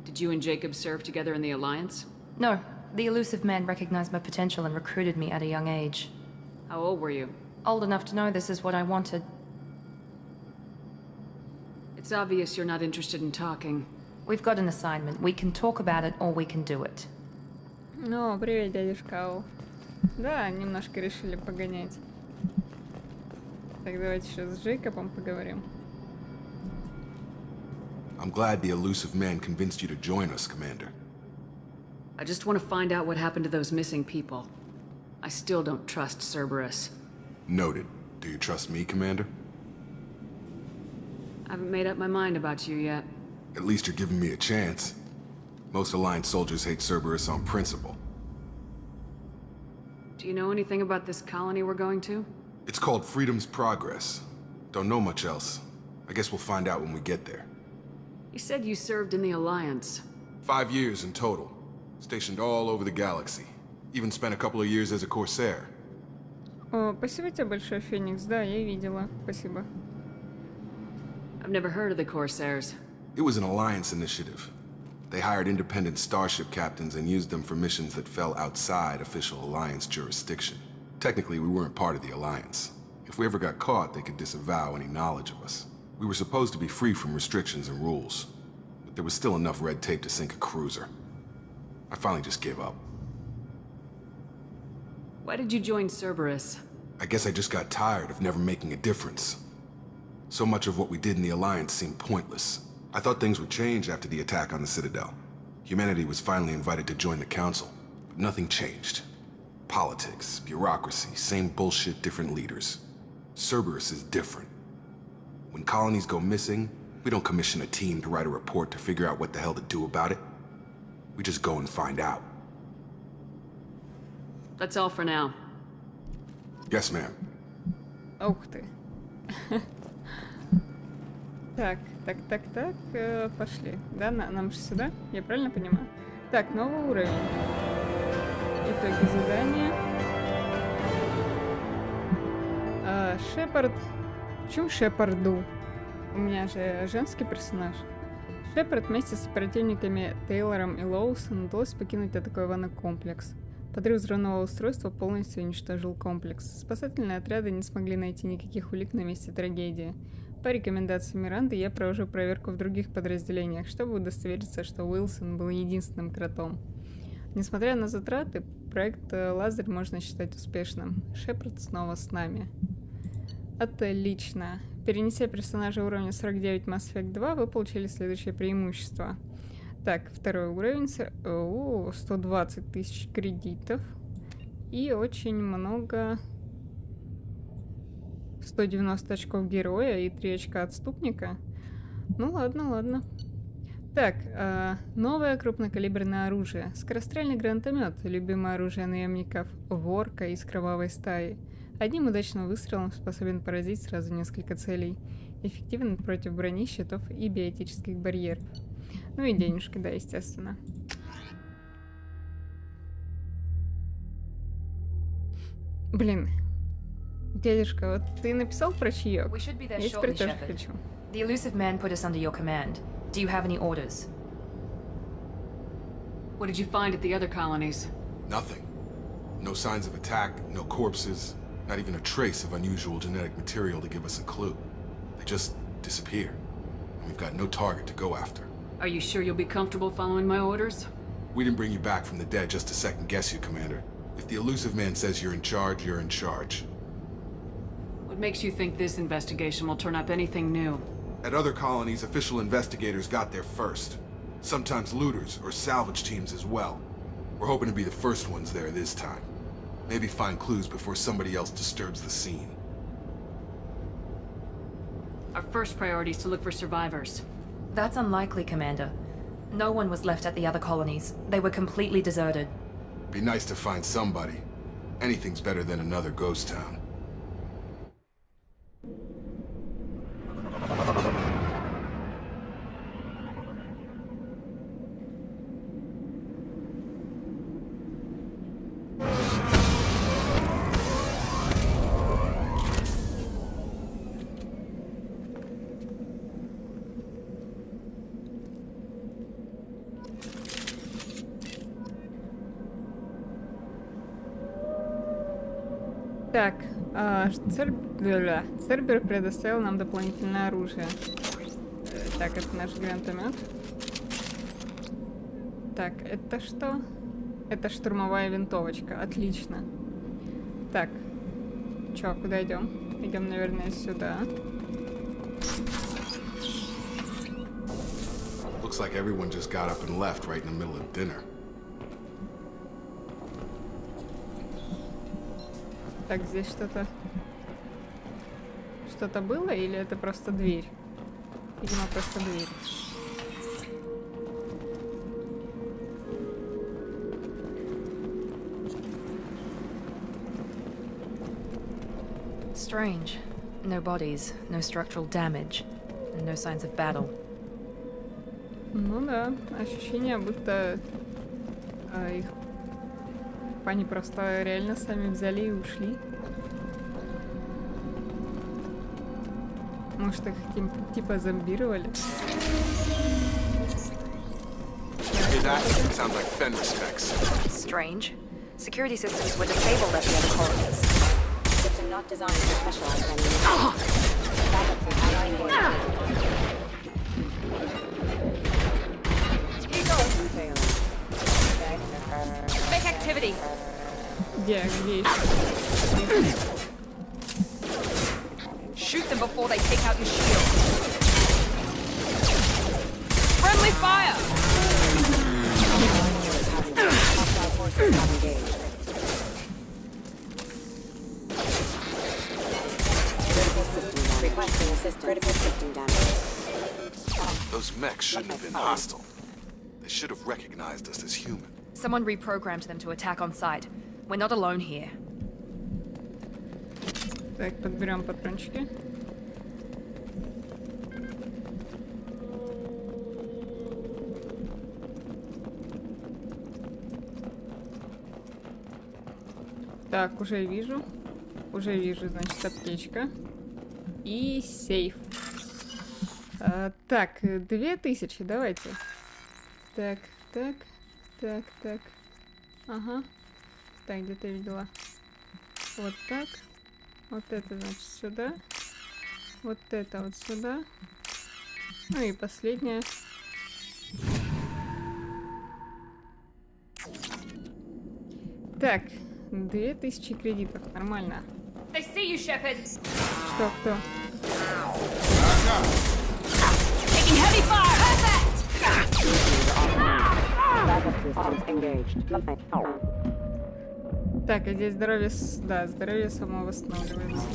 Did you and Jacob serve together in the Alliance? No. The elusive man recognized my potential and recruited me at a young age. How old were you? Old enough to know this is what I wanted. It's obvious you're not interested in talking. We've got an assignment. We can talk about it, or we can do it. Ну, привет, дядюшка Ау. Да, немножко решили погонять. Так, давайте еще с Джейкобом поговорим. I'm glad the elusive man convinced you to join us, Commander. I just want to find out what happened to those missing people. I still don't trust Cerberus. Noted. Do you trust me, Commander? I haven't made up my mind about you yet. At least you're giving me a chance. Most Alliance soldiers hate Cerberus on principle. Do you know anything about this colony we're going to? It's called Freedom's Progress. Don't know much else. I guess we'll find out when we get there. You said you served in the Alliance. 5 years in total. Stationed all over the galaxy. Even spent a couple of years as a Corsair. О, спасибо тебе большое, Феникс. Да, я видела. Спасибо. I've never heard of the Corsairs. It was an Alliance initiative. They hired independent starship captains and used them for missions that fell outside official Alliance jurisdiction. Technically, we weren't part of the Alliance. If we ever got caught, they could disavow any knowledge of us. We were supposed to be free from restrictions and rules, but there was still enough red tape to sink a cruiser. I finally just gave up. Why did you join Cerberus? I guess I just got tired of never making a difference. So much of what we did in the Alliance seemed pointless. I thought things would change after the attack on the Citadel. Humanity was finally invited to join the Council, but nothing changed. Politics, bureaucracy, same bullshit, different leaders. Cerberus is different. When colonies go missing, we don't commission a team to write a report to figure out what the hell to do about it. We just go and find out. That's all for now. Yes, ma'am. Ух ты. Так, пошли. Да, нам же сюда? Я правильно понимаю? Так, новый уровень. Итоги задания. Шепард. Почему Шепарду? У меня же женский персонаж. Шепард вместе с оперативниками Тейлором и Лоусом удалось покинуть атакованный комплекс. Подрыв взрывного устройства полностью уничтожил комплекс. Спасательные отряды не смогли найти никаких улик на месте трагедии. По рекомендации Миранды я провожу проверку в других подразделениях, чтобы удостовериться, что Уилсон был единственным кротом. Несмотря на затраты, проект «Лазарь» можно считать успешным. Шепард снова с нами. Отлично. Перенеся персонажа уровня 49 Mass Effect 2, вы получили следующее преимущество. Так, второй уровень, 120 тысяч кредитов и очень много, 190 очков героя и 3 очка отступника. Ну ладно. Так, новое крупнокалиберное оружие, скорострельный гранатомет, любимое оружие наемников, ворка из кровавой стаи. Одним удачным выстрелом способен поразить сразу несколько целей. Эффективен против брони, щитов и биотических барьеров. Ну и денежки, да, естественно. Блин. Дядюшка, вот ты написал про чаек? Я теперь тоже хочу. The elusive man put us under your command. Do you have any orders? What did you find at the other colonies? Nothing. No signs of attack, no corpses, not even a trace of unusual genetic material to give us a clue. They just disappear. And we've got no target to go after. Are you sure you'll be comfortable following my orders? We didn't bring you back from the dead just to second-guess you, Commander. If the elusive man says you're in charge, you're in charge. What makes you think this investigation will turn up anything new? At other colonies, official investigators got there first. Sometimes looters or salvage teams as well. We're hoping to be the first ones there this time. Maybe find clues before somebody else disturbs the scene. Our first priority is to look for survivors. That's unlikely, Commander. No one was left at the other colonies. They were completely deserted. Be nice to find somebody. Anything's better than another ghost town. Так, Цербер предоставил нам дополнительное оружие. Так, это наш гранатомет. Так, это что? Это штурмовая винтовочка. Отлично. Так, чё, куда идем? Идем, наверное, сюда. Looks like everyone just got up and left right in the middle of dinner. Так, здесь что-то... Что-то было или это просто дверь? Видимо, просто дверь. Strange. No bodies, no structural damage, and no signs of battle. Ну да, ощущение, будто их они просто реально сами взяли и ушли. Может, их типа зомбировали? Strange. Security systems were disabled at the other colonies. System not designed for specialized enemies. Fake activity. Где еще? Shoot them before they take out your shield. Friendly fire! Requesting assistance. Critical system damage. Those mechs shouldn't have been hostile. They should have recognized us as human. Someone reprogrammed them to attack on sight. We're not alone here. Так, подберем патрончики. Так, уже вижу, значит, аптечка. И сейф. Так, 2000, давайте. Так. Ага. Так, где-то видела. Вот так. Вот это, значит, сюда. Вот это вот сюда. Ну и последнее. Так, 2000 кредитов, нормально. They see you, Shepard. Что, кто? Taking heavy fire. Так, а здесь здоровье, да, здоровье само восстанавливается.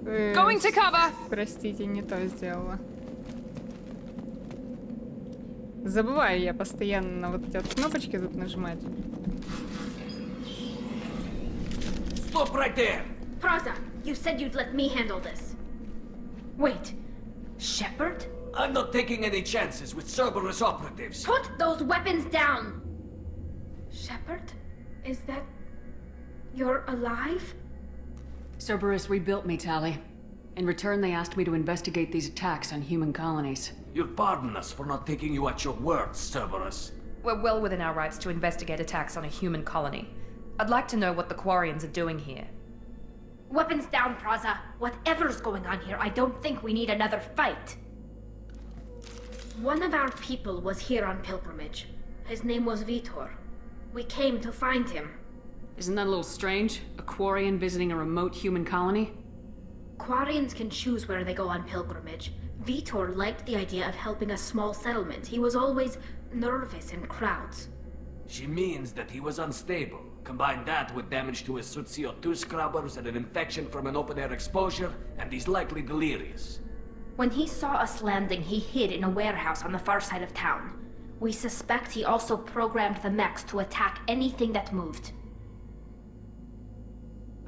Going to cover. Простите, не то сделала. Забываю я постоянно на вот эти вот кнопочки тут нажимать. Stop right there! Praza, you said you'd let me handle this. Wait, Shepard? I'm not taking any chances with Cerberus operatives. Put those weapons down! Shepard? Is that... You're alive? Cerberus rebuilt me, Tali. In return, they asked me to investigate these attacks on human colonies. You'll pardon us for not taking you at your word, Cerberus. We're well within our rights to investigate attacks on a human colony. I'd like to know what the Quarians are doing here. Weapons down, Praza. Whatever's going on here, I don't think we need another fight. One of our people was here on pilgrimage. His name was Vitor. We came to find him. Isn't that a little strange? A Quarian visiting a remote human colony? Quarians can choose where they go on pilgrimage. Vitor liked the idea of helping a small settlement. He was always nervous in crowds. She means that he was unstable. Combine that with damage to his suit CO2 scrubbers and an infection from an open-air exposure, and he's likely delirious. When he saw us landing, he hid in a warehouse on the far side of town. We suspect he also programmed the mechs to attack anything that moved.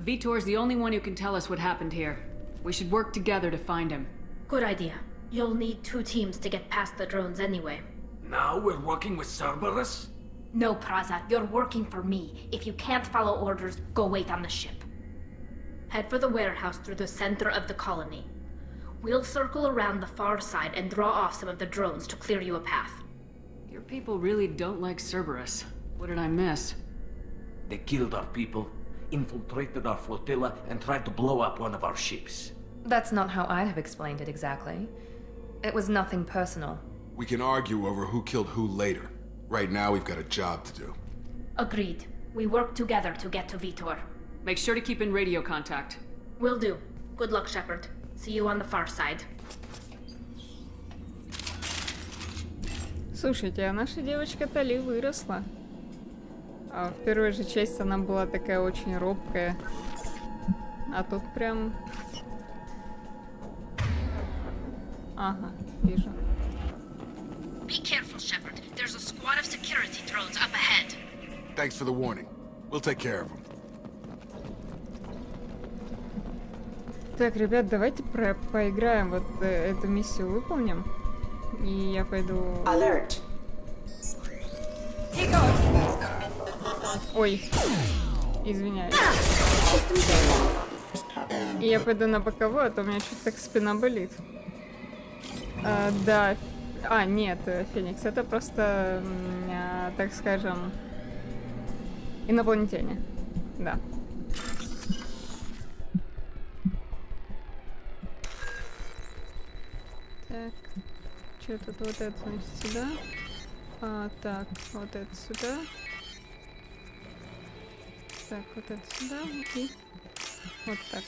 Vitor's the only one who can tell us what happened here. We should work together to find him. Good idea. You'll need 2 teams to get past the drones anyway. Now we're working with Cerberus? No, Praza, you're working for me. If you can't follow orders, go wait on the ship. Head for the warehouse through the center of the colony. We'll circle around the far side and draw off some of the drones to clear you a path. Your people really don't like Cerberus. What did I miss? They killed our people, infiltrated our flotilla, and tried to blow up one of our ships. That's not how I'd have explained it exactly. It was nothing personal. We can argue over who killed who later. Right now, we've got a job to do. Agreed. We work together to get to Vitor. Make sure to keep in radio contact. Will do. Good luck, Shepard. See you on the far side. Слушайте, а наша девочка Тали выросла. А в первой же части она была такая очень робкая. А тут прям... Ага, вижу. Be careful, Shepard. There's a squad of security drones up ahead. Thanks for the warning. We'll take care of them. Так, ребят, давайте поиграем, вот эту миссию выполним. И я пойду... Alert. Ой, извиняюсь. И я пойду на боковую, а то у меня чуть так спина болит. Да. Нет, Феникс, это просто, так скажем, инопланетяне. Да. Так, что тут вот это, значит, сюда. Так, вот это сюда. Так, вот это сюда и вот так.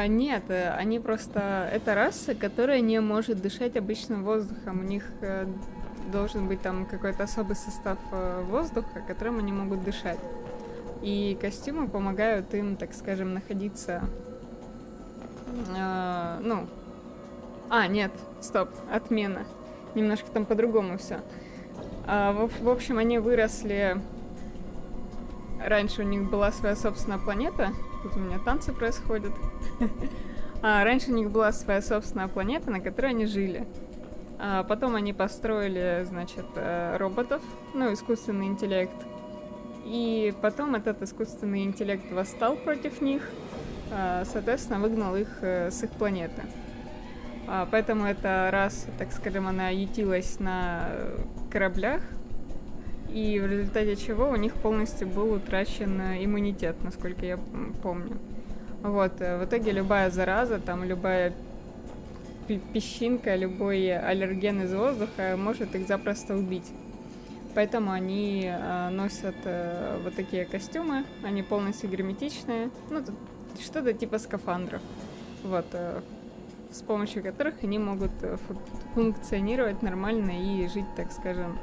Нет, они просто... Это раса, которая не может дышать обычным воздухом. У них должен быть там какой-то особый состав воздуха, которым они могут дышать. И костюмы помогают им, так скажем, находиться... Нет, стоп, отмена. Немножко там по-другому все. В общем, они выросли... Раньше у них была своя собственная планета. Тут у меня танцы происходят. Раньше у них была своя собственная планета, на которой они жили. Потом они построили, значит, роботов, искусственный интеллект. И потом этот искусственный интеллект восстал против них, соответственно, выгнал их с их планеты. Поэтому эта раса, так скажем, она ютилась на кораблях, и в результате чего у них полностью был утрачен иммунитет, насколько я помню. Вот, в итоге любая зараза, там любая песчинка, любой аллерген из воздуха может их запросто убить. Поэтому они носят вот такие костюмы, они полностью герметичные, что-то типа скафандров, вот, с помощью которых они могут функционировать нормально и жить, так скажем,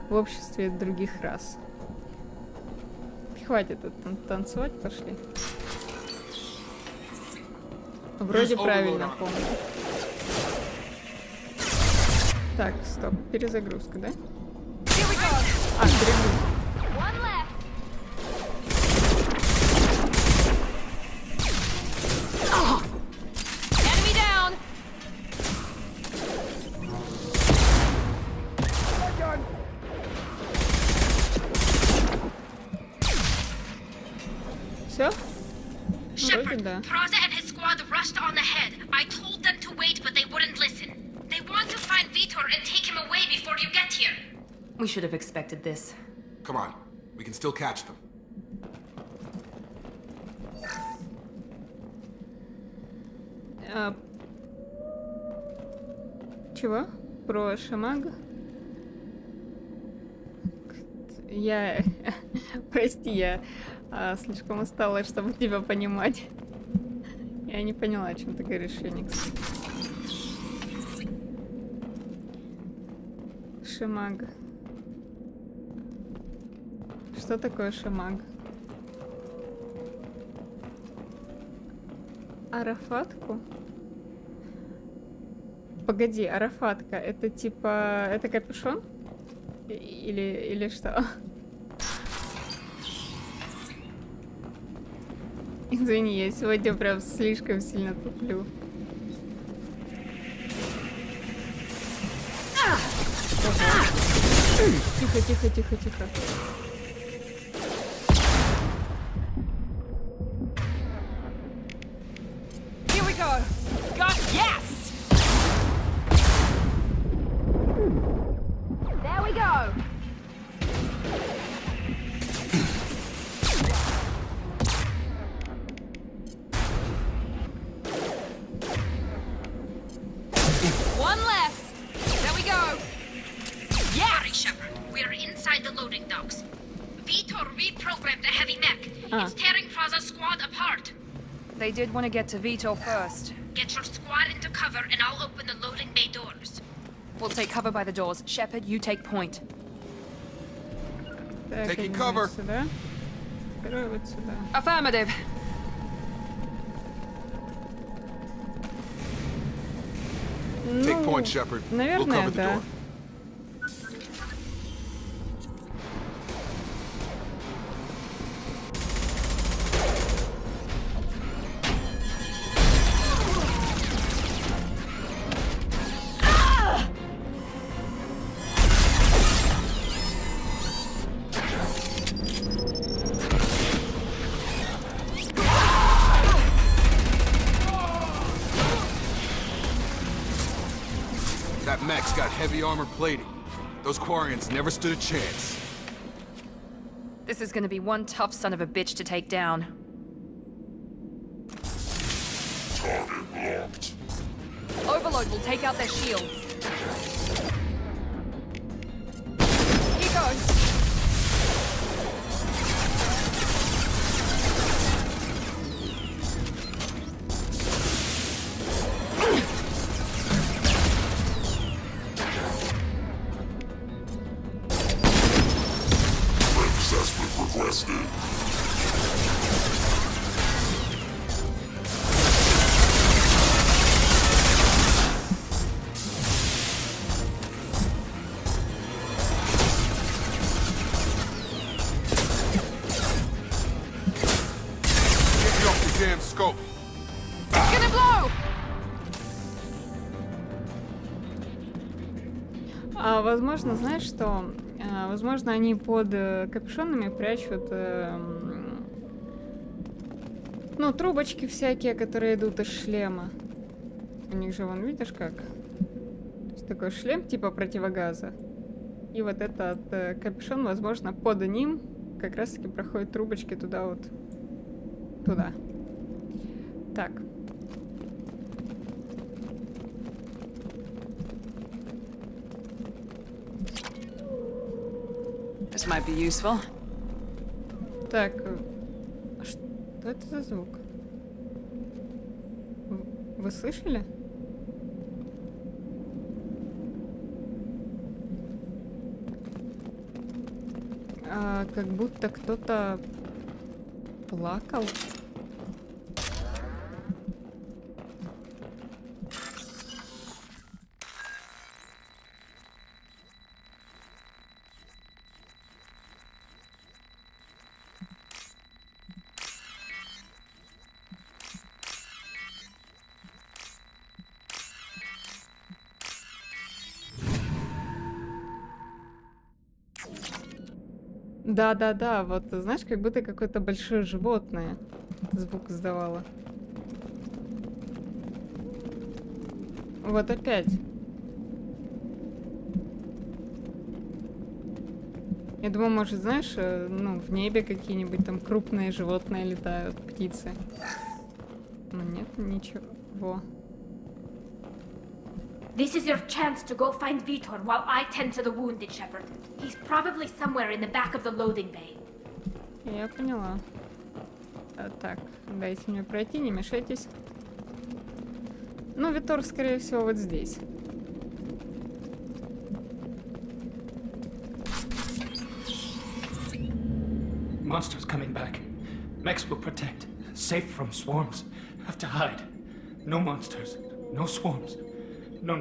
в обществе других рас. Хватит тут танцевать, пошли. Вроде правильно помню. Так, стоп, перезагрузка, да? Перегрузка. Все? Shepard, Praza and his squad rushed on ahead. I told them to wait, but they wouldn't listen. They want to find Vitor and take him away before you get here. We should have expected this. Come on, we can still catch them. Чего? Про Шамага? Прости, я слишком устала, чтобы тебя понимать. Я не поняла, о чем ты говоришь, Феникс. Шамаг. Что такое шамаг? Арафатку? Погоди, арафатка, это типа... Это капюшон? Или что? Извини, я сегодня прям слишком сильно туплю. Тихо, тихо, тихо, тихо. Here we go. God, yes. There we go. One less. There we go. Sorry, Shepard. We're inside the loading docks. Vitor reprogrammed the heavy mech. It's tearing Fraza's squad apart. They did want to get to Vito first. Get your squad into cover and I'll open the loading bay doors. We'll take cover by the doors. Shepard, you take point. Taking cover. Сюда. Второй вот сюда. Affirmative. Take point, Shepard. We'll Наверное, cover the да. door. That mech's got heavy armor plating. Those Quarians never stood a chance. This is gonna be one tough son of a bitch to take down. Target locked. Overload will take out their shields. Here goes. Assessment requested. Get me off the damn scope. It's gonna blow! Возможно, знаешь что? Возможно, они под капюшонами прячут ну, трубочки всякие, которые идут из шлема. У них же, вон, видишь как? То есть такой шлем типа противогаза. И вот этот капюшон, возможно, под ним как раз-таки проходят трубочки туда вот. Туда. Так. This might be useful. Так, что это за звук? Вы слышали? Как будто кто-то плакал. Да-да-да, вот, знаешь, как будто какое-то большое животное звук издавало. Вот опять. Я думаю, может, знаешь, ну, в небе какие-нибудь там крупные животные летают, птицы. Но нет, ничего. This is your chance to go find Vitor while I tend to the wounded, Shepard. He's probably somewhere in the back of the loading bay. Я поняла. Так, дайте мне пройти, не мешайтесь. Ну, Витор, скорее всего, вот здесь. Monsters coming back. Mechs will protect. Safe from swarms. have to hide. No monsters. No swarms. No.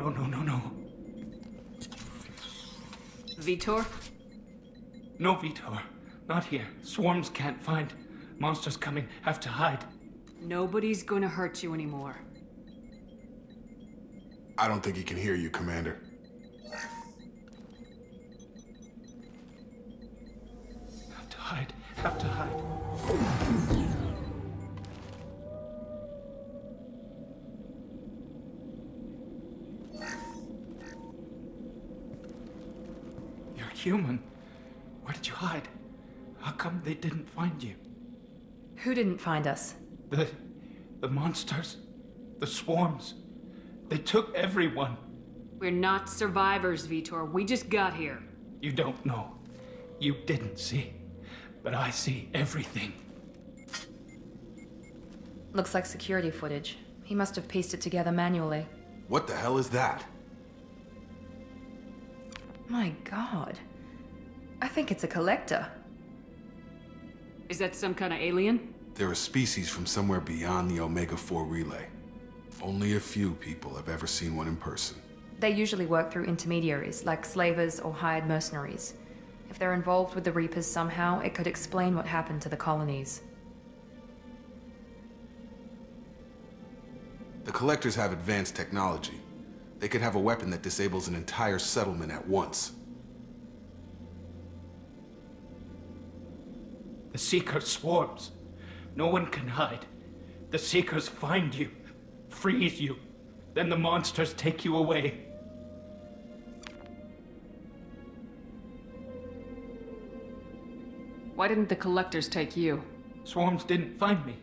Vitor? No, Vitor. Not here. Swarms can't find. Monsters coming. Have to hide. Nobody's gonna hurt you anymore. I don't think he can hear you, Commander. Have to hide. Have to hide. You're human. Where did you hide? How come they didn't find you? Who didn't find us? The monsters. The swarms. They took everyone. We're not survivors, Vitor. We just got here. You don't know. You didn't see. But I see everything. Looks like security footage. He must have pieced it together manually. What the hell is that? My god. I think it's a collector. Is that some kind of alien? They're a species from somewhere beyond the Omega-4 relay. Only a few people have ever seen one in person. They usually work through intermediaries, like slavers or hired mercenaries. If they're involved with the Reapers somehow, it could explain what happened to the colonies. The Collectors have advanced technology. They could have a weapon that disables an entire settlement at once. The Seeker swarms. No one can hide. The Seekers find you, freeze you, then the monsters take you away. Why didn't the Collectors take you? Swarms didn't find me.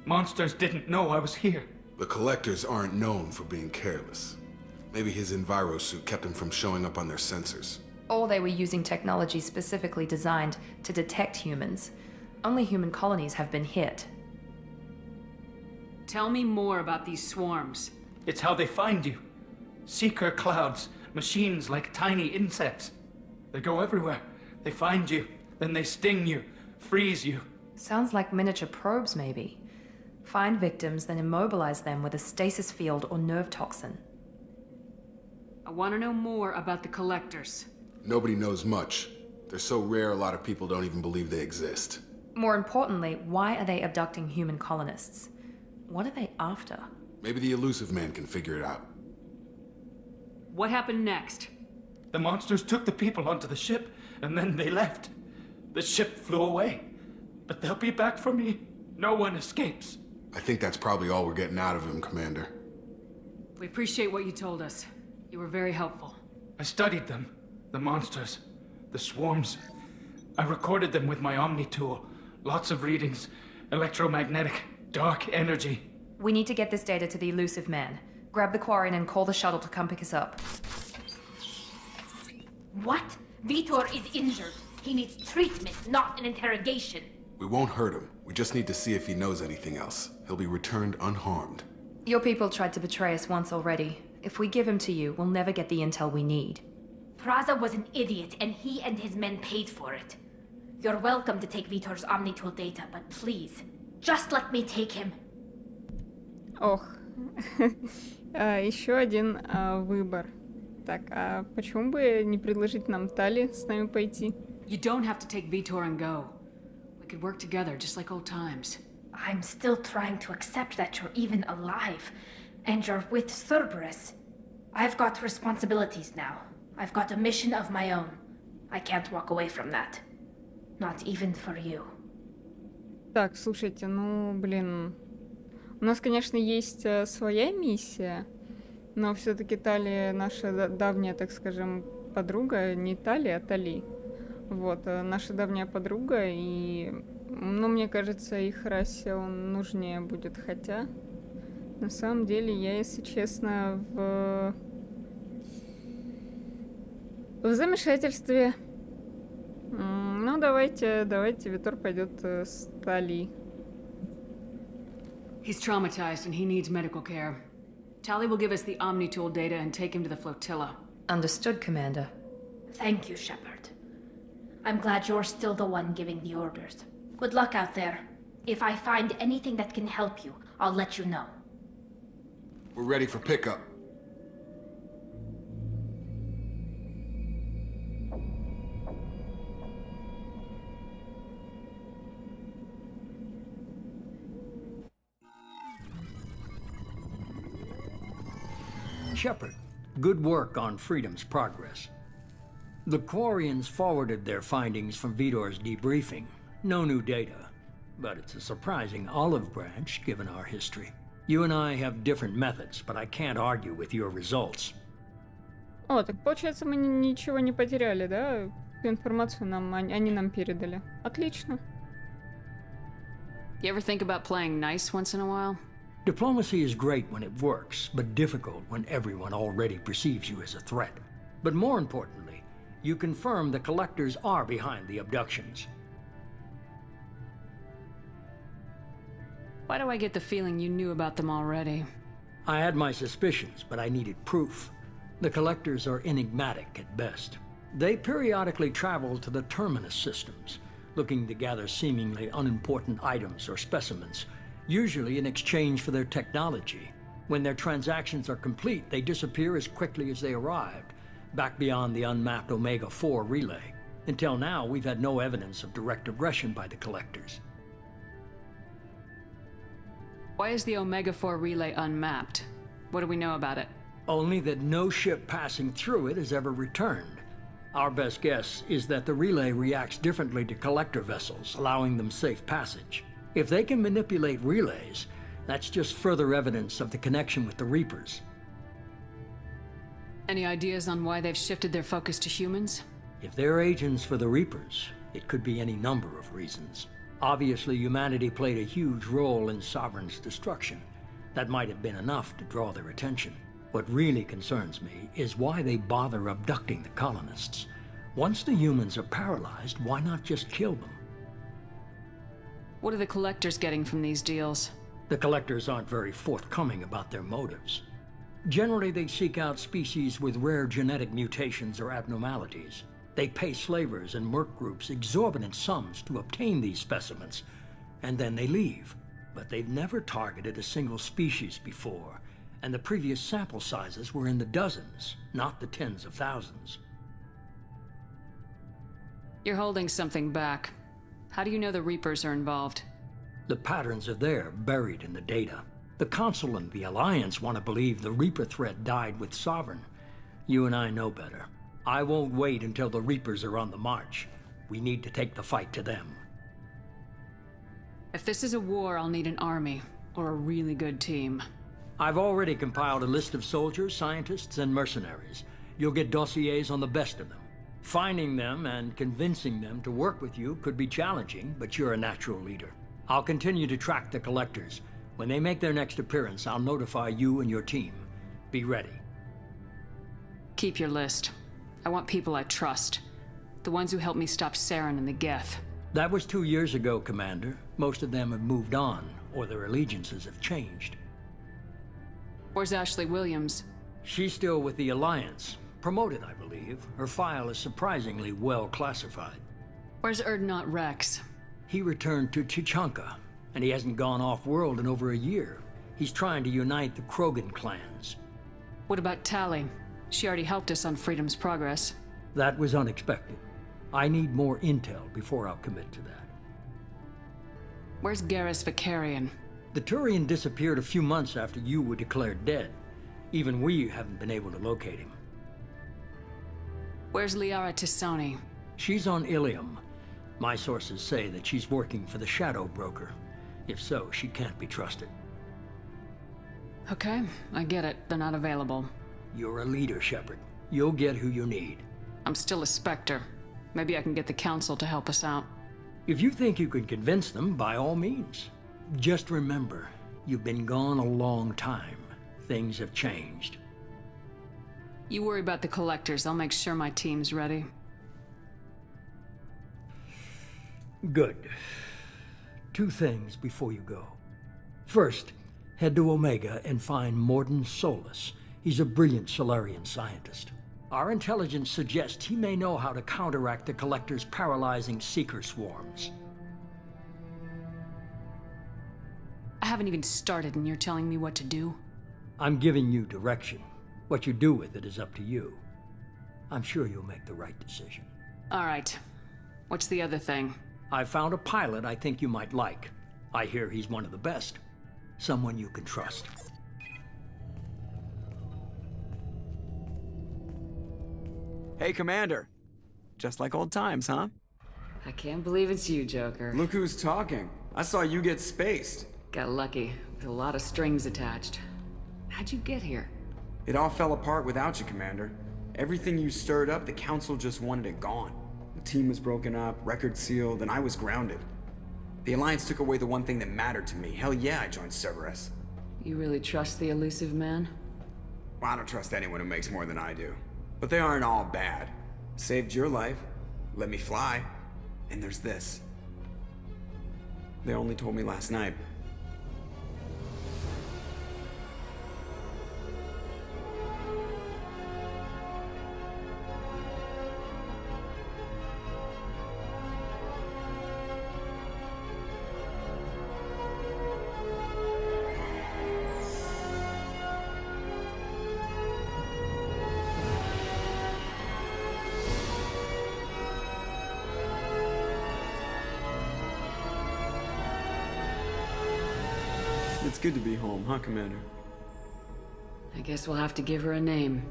Monsters didn't know I was here. The Collectors aren't known for being careless. Maybe his enviro suit kept him from showing up on their sensors. Or they were using technology specifically designed to detect humans. Only human colonies have been hit. Tell me more about these swarms. It's how they find you. Seeker clouds, machines like tiny insects. They go everywhere. They find you, then they sting you, freeze you. Sounds like miniature probes, maybe. Find victims, then immobilize them with a stasis field or nerve toxin. I want to know more about the Collectors. Nobody knows much. They're so rare a lot of people don't even believe they exist. More importantly, why are they abducting human colonists? What are they after? Maybe the elusive man can figure it out. What happened next? The monsters took the people onto the ship, and then they left. The ship flew away. But they'll be back for me. No one escapes. I think that's probably all we're getting out of him, Commander. We appreciate what you told us. You were very helpful. I studied them. The monsters. The swarms. I recorded them with my Omni tool. Lots of readings. Electromagnetic. Dark energy. We need to get this data to the elusive man. Grab the Quarian and call the shuttle to come pick us up. What? Vitor is injured. He needs treatment, not an interrogation. We won't hurt him. We just need to see if he knows anything else. He'll be returned unharmed. Your people tried to betray us once already. If we give him to you, we'll never get the intel we need. Praza was an idiot, and he and his men paid for it. You're welcome to take Vitor's Omnitool data, but please, just let me take him. Ох, еще один выбор. Так, а почему бы не предложить нам Тали с нами пойти? You don't have to take Vitor and go. We could work together, just like old times. I'm still trying to accept that you're even alive, and you're with Cerberus. I've got responsibilities now. I've got a mission of my own. I can't walk away from that. Not even for you. Так, слушайте, ну, блин. У нас, конечно, есть своя миссия, но все-таки Тали наша давняя, так скажем, подруга. Не Тали, а Тали. Вот, наша давняя подруга, и, ну, мне кажется, их расе он нужнее будет, хотя, на самом деле, я, если честно, в замешательстве. Ну, давайте, Витор пойдет с Тали. He's traumatized and he needs medical care. Tali will give us the Omnitool data and take him to the flotilla. Understood, Commander. Thank you, Shepard. I'm glad you're still the one giving the orders. Good luck out there. If I find anything that can help you, I'll let you know. We're ready for pickup. Shepard, good work on Freedom's progress. The Quarians forwarded their findings from Vitor's debriefing. No new data, but it's a surprising olive branch given our history. You and I have different methods, but I can't argue with your results. О, так получается, мы ничего не потеряли, да? Всю информацию они нам передали. Отлично. You ever think about playing nice once in a while? Diplomacy is great when it works, but difficult when everyone already perceives you as a threat. But more importantly, you confirm the collectors are behind the abductions. Why do I get the feeling you knew about them already? I had my suspicions, but I needed proof. The collectors are enigmatic at best. They periodically travel to the terminus systems, looking to gather seemingly unimportant items or specimens, usually in exchange for their technology. When their transactions are complete, they disappear as quickly as they arrived, back beyond the unmapped Omega-4 relay. Until now, we've had no evidence of direct aggression by the collectors. Why is the Omega-4 relay unmapped? What do we know about it? Only that no ship passing through it has ever returned. Our best guess is that the relay reacts differently to collector vessels, allowing them safe passage. If they can manipulate relays, that's just further evidence of the connection with the Reapers. Any ideas on why they've shifted their focus to humans? If they're agents for the Reapers, it could be any number of reasons. Obviously, humanity played a huge role in Sovereign's destruction. That might have been enough to draw their attention. What really concerns me is why they bother abducting the colonists. Once the humans are paralyzed, why not just kill them? What are the collectors getting from these deals? The collectors aren't very forthcoming about their motives. Generally, they seek out species with rare genetic mutations or abnormalities. They pay slavers and merc groups exorbitant sums to obtain these specimens, and then they leave. But they've never targeted a single species before, and the previous sample sizes were in the dozens, not the tens of thousands. You're holding something back. How do you know the Reapers are involved? The patterns are there, buried in the data. The Council and the Alliance want to believe the Reaper threat died with Sovereign. You and I know better. I won't wait until the Reapers are on the march. We need to take the fight to them. If this is a war, I'll need an army, or a really good team. I've already compiled a list of soldiers, scientists, and mercenaries. You'll get dossiers on the best of them. Finding them and convincing them to work with you could be challenging, but you're a natural leader. I'll continue to track the collectors. When they make their next appearance, I'll notify you and your team. Be ready. Keep your list. I want people I trust. The ones who helped me stop Saren and the Geth. That was 2 years ago, Commander. Most of them have moved on, or their allegiances have changed. Where's Ashley Williams? She's still with the Alliance. Promoted, I believe. Her file is surprisingly well classified. Where's Erdnot Rex? He returned to Chichanka, and he hasn't gone off-world in over a year. He's trying to unite the Krogan clans. What about Tali? She already helped us on Freedom's progress. That was unexpected. I need more intel before I'll commit to that. Where's Garrus Vicarian? The Turian disappeared a few months after you were declared dead. Even we haven't been able to locate him. Where's Liara Tisoni? She's on Ilium. My sources say that she's working for the Shadow Broker. If so, she can't be trusted. Okay, I get it. They're not available. You're a leader, Shepard. You'll get who you need. I'm still a Spectre. Maybe I can get the Council to help us out. If you think you can convince them, by all means. Just remember, you've been gone a long time. Things have changed. You worry about the collectors. I'll make sure my team's ready. Good. 2 things before you go. First, head to Omega and find Morden Solus. He's a brilliant Solarian scientist. Our intelligence suggests he may know how to counteract the Collector's paralyzing Seeker swarms. haven't even started and you're telling me what to do? I'm giving you direction. What you do with it is up to you. I'm sure you'll make the right decision. All right. What's the other thing? I found a pilot I think you might like. I hear he's one of the best. Someone you can trust. Hey, Commander. Just like old times, huh? I can't believe it's you, Joker. Look who's talking. I saw you get spaced. Got lucky, with a lot of strings attached. How'd you get here? It all fell apart without you, Commander. Everything you stirred up, the Council just wanted it gone. The team was broken up, records sealed, and I was grounded. The Alliance took away the one thing that mattered to me. Hell yeah, I joined Cerberus. You really trust the elusive man? Well, I don't trust anyone who makes more than I do. But they aren't all bad. Saved your life, let me fly, and there's this. They only told me last night. It's good to be home, huh, Commander? I guess we'll have to give her a name.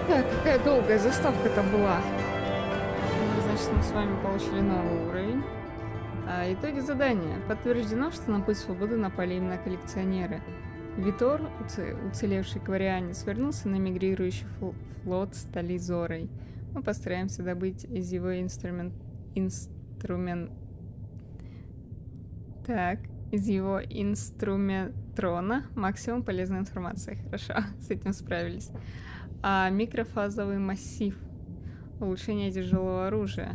Так, какая долгая заставка-то была. Значит, мы с вами получили новый уровень. Итоги задания. Подтверждено, что на путь свободы напали именно коллекционеры. Витор, уцелевший кварианец, вернулся на мигрирующий флот с Тализорой. Мы постараемся добыть из его из его инструментрона максимум полезной информации. Хорошо, с этим справились. Микрофазовый массив. Улучшение тяжелого оружия.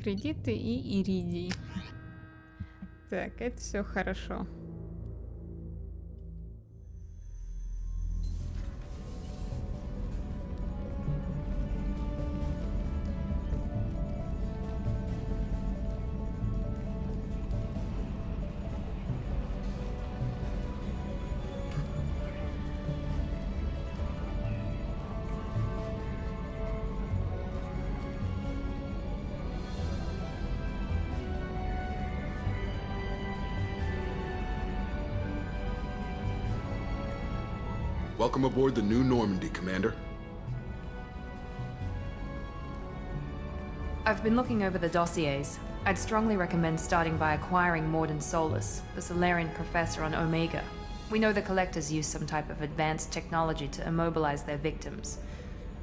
Кредиты и иридий. Так, это все хорошо. Welcome aboard the New Normandy, Commander. I've been looking over the dossiers. I'd strongly recommend starting by acquiring Morden Solus, the Solarian professor on Omega. We know the Collectors use some type of advanced technology to immobilize their victims.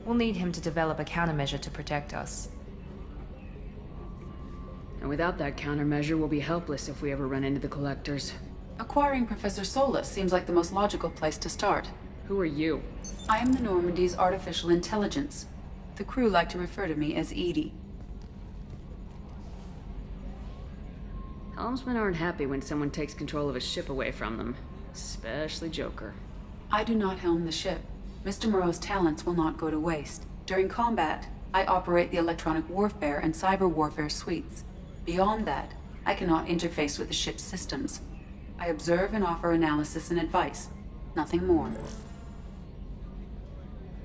We'll need him to develop a countermeasure to protect us. And without that countermeasure, we'll be helpless if we ever run into the Collectors. Acquiring Professor Solus seems like the most logical place to start. Who are you? I am the Normandy's artificial intelligence. The crew like to refer to me as Edie. Helmsmen aren't happy when someone takes control of a ship away from them. Especially Joker. I do not helm the ship. Mr. Moreau's talents will not go to waste. During combat, I operate the electronic warfare and cyber warfare suites. Beyond that, I cannot interface with the ship's systems. I observe and offer analysis and advice. Nothing more.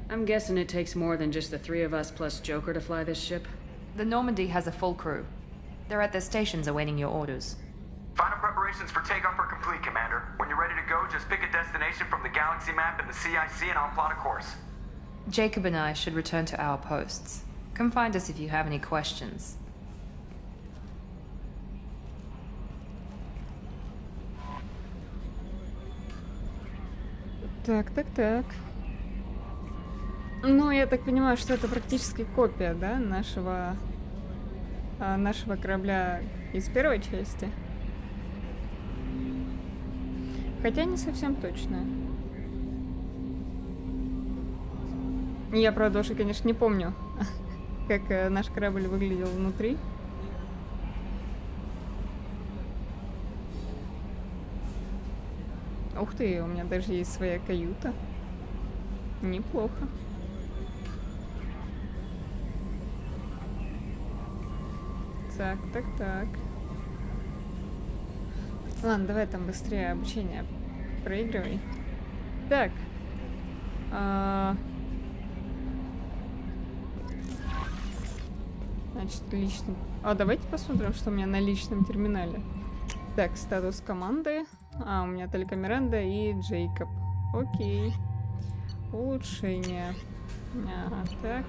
I'm guessing it takes more than just the three of us plus Joker to fly this ship? The Normandy has a full crew. They're at their stations awaiting your orders. Final preparations for takeoff are complete, Commander. When you're ready to go, just pick a destination from the galaxy map in the CIC and I'll plot a course. Jacob and I should return to our posts. Come find us if you have any questions. Так. Ну, я так понимаю, что это практически копия, да, нашего корабля из первой части. Хотя не совсем точно. Я, правда, уже, конечно, не помню, как наш корабль выглядел внутри. Ух ты, у меня даже есть своя каюта. Неплохо. Так. Ладно, давай там быстрее обучение проигрывай. Так. Значит, личный... давайте посмотрим, что у меня на личном терминале. Так, статус команды. У меня только Миранда и Джейкоб. Окей. Улучшение. Так.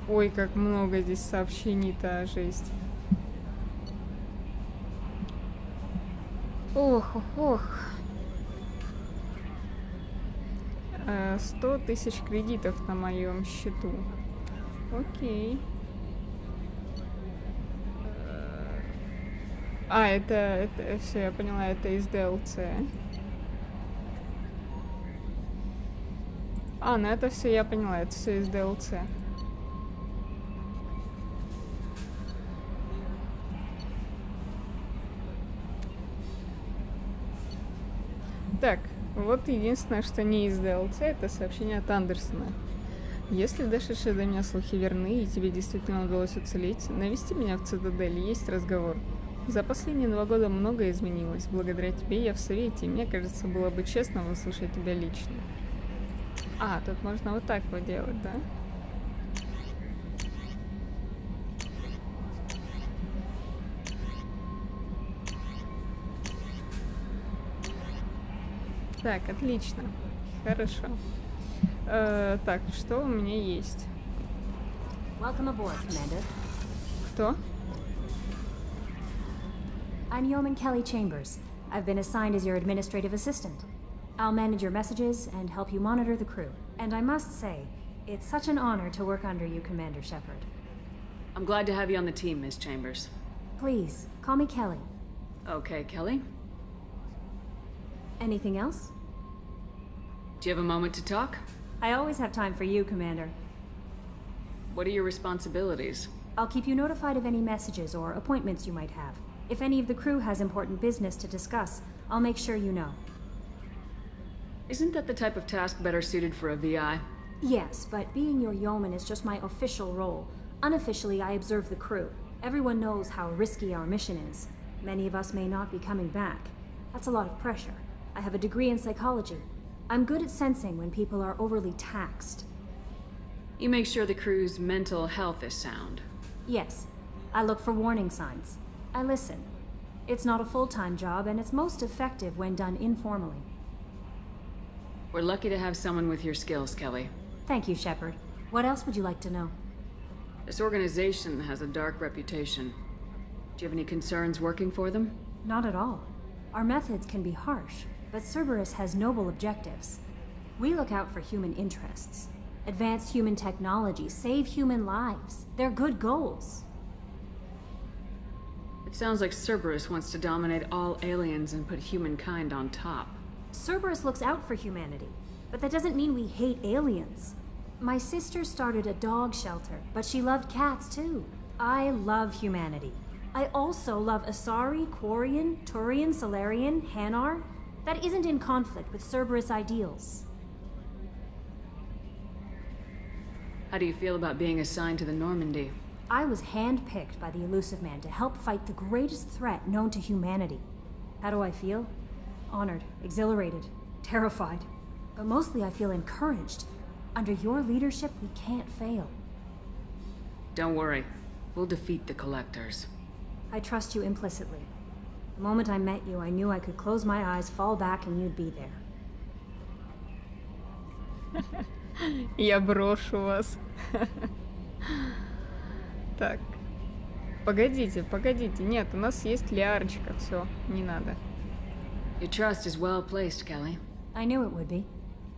Ой, как много здесь сообщений-то, жесть. Ох. 100 тысяч кредитов на моем счету. Окей. Это все, я поняла, это из DLC. Ну это все, я поняла, это все из DLC. Так, вот единственное, что не из DLC, это сообщение от Андерсона. Если дошедшие до меня слухи верны, и тебе действительно удалось уцелеть, навести меня в цитадель, есть разговор. За последние 2 года многое изменилось. Благодаря тебе я в совете, и мне кажется, было бы честно выслушать тебя лично. Тут можно вот так вот делать, да? Так, отлично. Хорошо. Так, что у меня есть? Welcome aboard, Commander. Кто? I'm Yeoman Kelly Chambers. I've been assigned as your administrative assistant. I'll manage your messages and help you monitor the crew. And I must say, it's such an honor to work under you, Commander Shepard. I'm glad to have you on the team, Ms. Chambers. Please, call me Kelly. Okay, Kelly. Anything else? Do you have a moment to talk? I always have time for you, Commander. What are your responsibilities? I'll keep you notified of any messages or appointments you might have. If any of the crew has important business to discuss, I'll make sure you know. Isn't that the type of task better suited for a VI? Yes, but being your yeoman is just my official role. Unofficially, I observe the crew. Everyone knows how risky our mission is. Many of us may not be coming back. That's a lot of pressure. I have a degree in psychology. I'm good at sensing when people are overly taxed. You make sure the crew's mental health is sound. Yes. I look for warning signs. I listen. It's not a full-time job, and it's most effective when done informally. We're lucky to have someone with your skills, Kelly. Thank you, Shepard. What else would you like to know? This organization has a dark reputation. Do you have any concerns working for them? Not at all. Our methods can be harsh, but Cerberus has noble objectives. We look out for human interests. Advance human technology, save human lives. They're good goals. It sounds like Cerberus wants to dominate all aliens and put humankind on top. Cerberus looks out for humanity, but that doesn't mean we hate aliens. My sister started a dog shelter, but she loved cats too. I love humanity. I also love Asari, Quarian, Turian, Solarian, Hanar. That isn't in conflict with Cerberus ideals. How do you feel about being assigned to the Normandy? I was handpicked by the Elusive Man to help fight the greatest threat known to humanity. How do I feel? Honored, exhilarated, terrified. But mostly I feel encouraged. Under your leadership, we can't fail. Don't worry. We'll defeat the Collectors. I trust you implicitly. The moment I met you, I knew I could close my eyes, fall back, and you'd be there. Я брошу вас. Так. Погодите. Нет, у нас есть Лиарочка. Все, не надо. Your trust is well placed, Kelly. I knew it would be.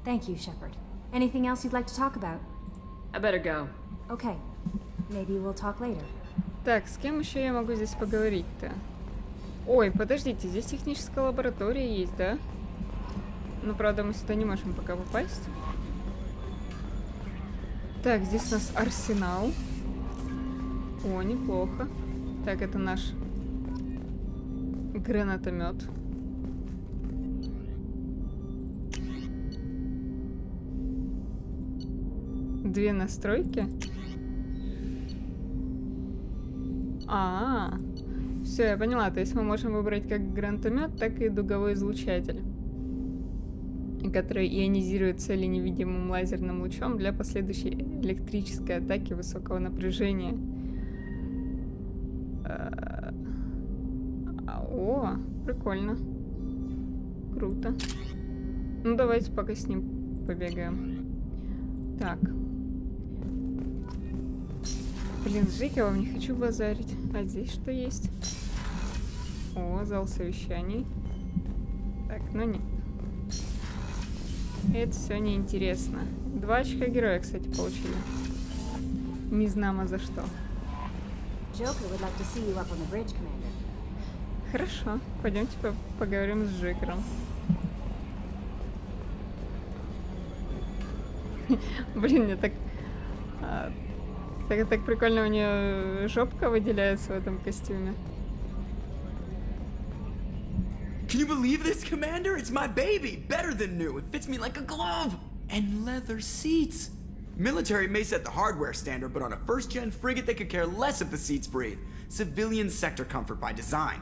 Thank you, Shepard. Anything else you'd like to talk about? I better go. Okay. Maybe we'll talk later. Так, с кем еще я могу здесь поговорить-то? Ой, подождите, здесь техническая лаборатория есть, да? Ну, правда, мы сюда не можем пока попасть. Так, здесь у нас арсенал. О, неплохо. Так, это наш гранатомет. Две настройки. Все, я поняла. То есть мы можем выбрать как гранатомет, так и дуговой излучатель, который ионизирует цели невидимым лазерным лучом для последующей электрической атаки высокого напряжения. О, прикольно. Круто. Ну, давайте пока с ним побегаем. Так. Блин, с Жиковым не хочу базарить. А здесь что есть? О, зал совещаний. Так, ну нет. Это все неинтересно. 2 очка героя, кстати, получили. Не знамо за что. Хорошо, пойдемте поговорим с Джокером. Блин, мне так прикольно, у нее жопка выделяется в этом костюме. Can you believe this, Commander? It's my baby! Better than new! It fits me like a glove! And leather seats! Military may set the hardware standard, but on a first-gen frigate they could care less if the seats breathe. Civilian sector comfort by design.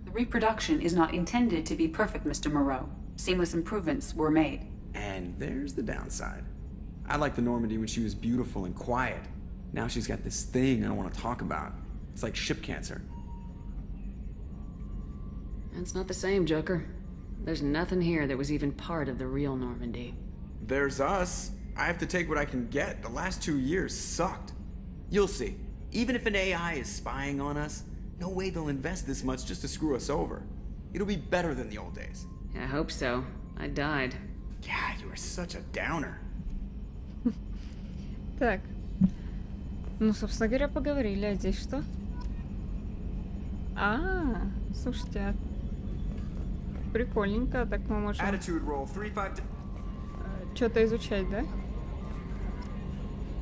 The reproduction is not intended to be perfect, Mr. Moreau. Seamless improvements were made. And there's the downside. I liked the Normandy when she was beautiful and quiet. Now she's got this thing I don't want to talk about. It's like ship cancer. That's not the same, Joker. There's nothing here that was even part of the real Normandy. There's us. I have to take what I can get. The last 2 years sucked. You'll see. Even if an AI is spying on us, no way they'll invest this much just to screw us over. It'll be better than the old days. I hope so. I died. Yeah, you are such a downer. Так. Ну, собственно говоря, поговорили. А здесь что? Слушайте, прикольненько. Так мы можем что-то изучать, да?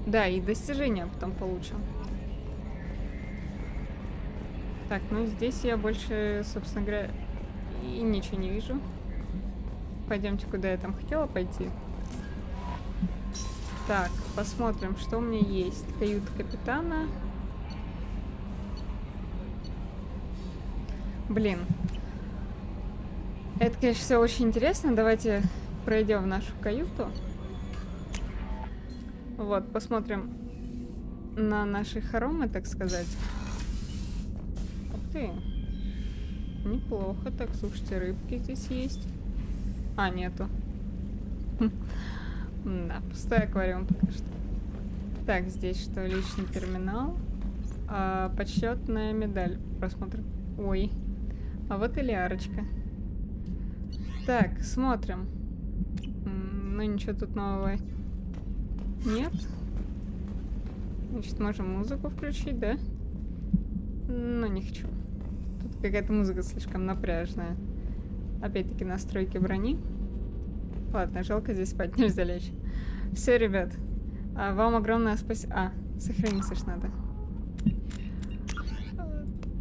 Да, и достижения потом получим. Так, ну здесь я больше, собственно говоря, и ничего не вижу. Пойдемте, куда я там хотела пойти. Так, посмотрим, что у меня есть. Каюта капитана. Блин. Это, конечно, все очень интересно. Давайте пройдем в нашу каюту. Вот, посмотрим на наши хоромы, так сказать. Ух ты. Неплохо. Так, слушайте, рыбки здесь есть. Нету. Да, пустой аквариум пока что. Так, здесь что? Личный терминал. Почетная медаль. Просмотр. Ой. А вот и Лярочка. Так, смотрим. Ну, ничего тут нового нет. Значит, можем музыку включить, да? Ну, не хочу. Тут какая-то музыка слишком напряжная. Опять-таки настройки брони. Ладно, жалко, здесь спать нельзя лечь. Все, ребят. Вам огромное спасибо. Сохраниться ж надо.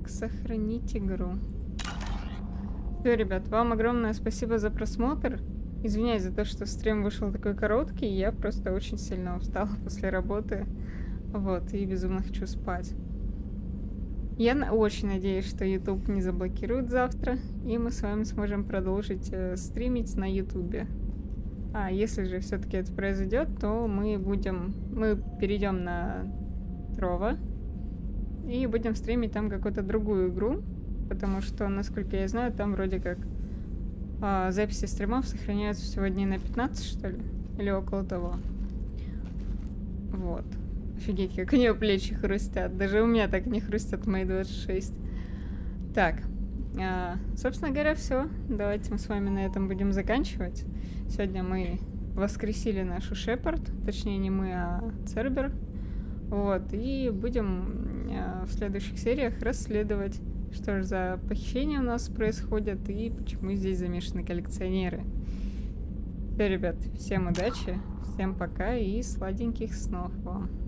Сохранить игру. Все, ребят, вам огромное спасибо за просмотр. Извиняюсь за то, что стрим вышел такой короткий. Я просто очень сильно устала после работы. Вот, и безумно хочу спать. Я очень надеюсь, что YouTube не заблокирует завтра, и мы с вами сможем продолжить стримить на YouTube. Если же все-таки это произойдет, то мы перейдем на Трова и будем стримить там какую-то другую игру, потому что, насколько я знаю, там вроде как записи стримов сохраняются всего дней на 15, что ли, или около того. Вот. Офигеть, как у нее плечи хрустят. Даже у меня так не хрустят мои 26. Так, Собственно говоря, все. Давайте мы с вами на этом будем заканчивать. Сегодня мы воскресили нашу Шепард, точнее не мы, а Цербер. Вот, и будем в следующих сериях расследовать, что же за похищения у нас происходят и почему здесь замешаны коллекционеры. Все, ребят, всем удачи, всем пока и сладеньких снов вам.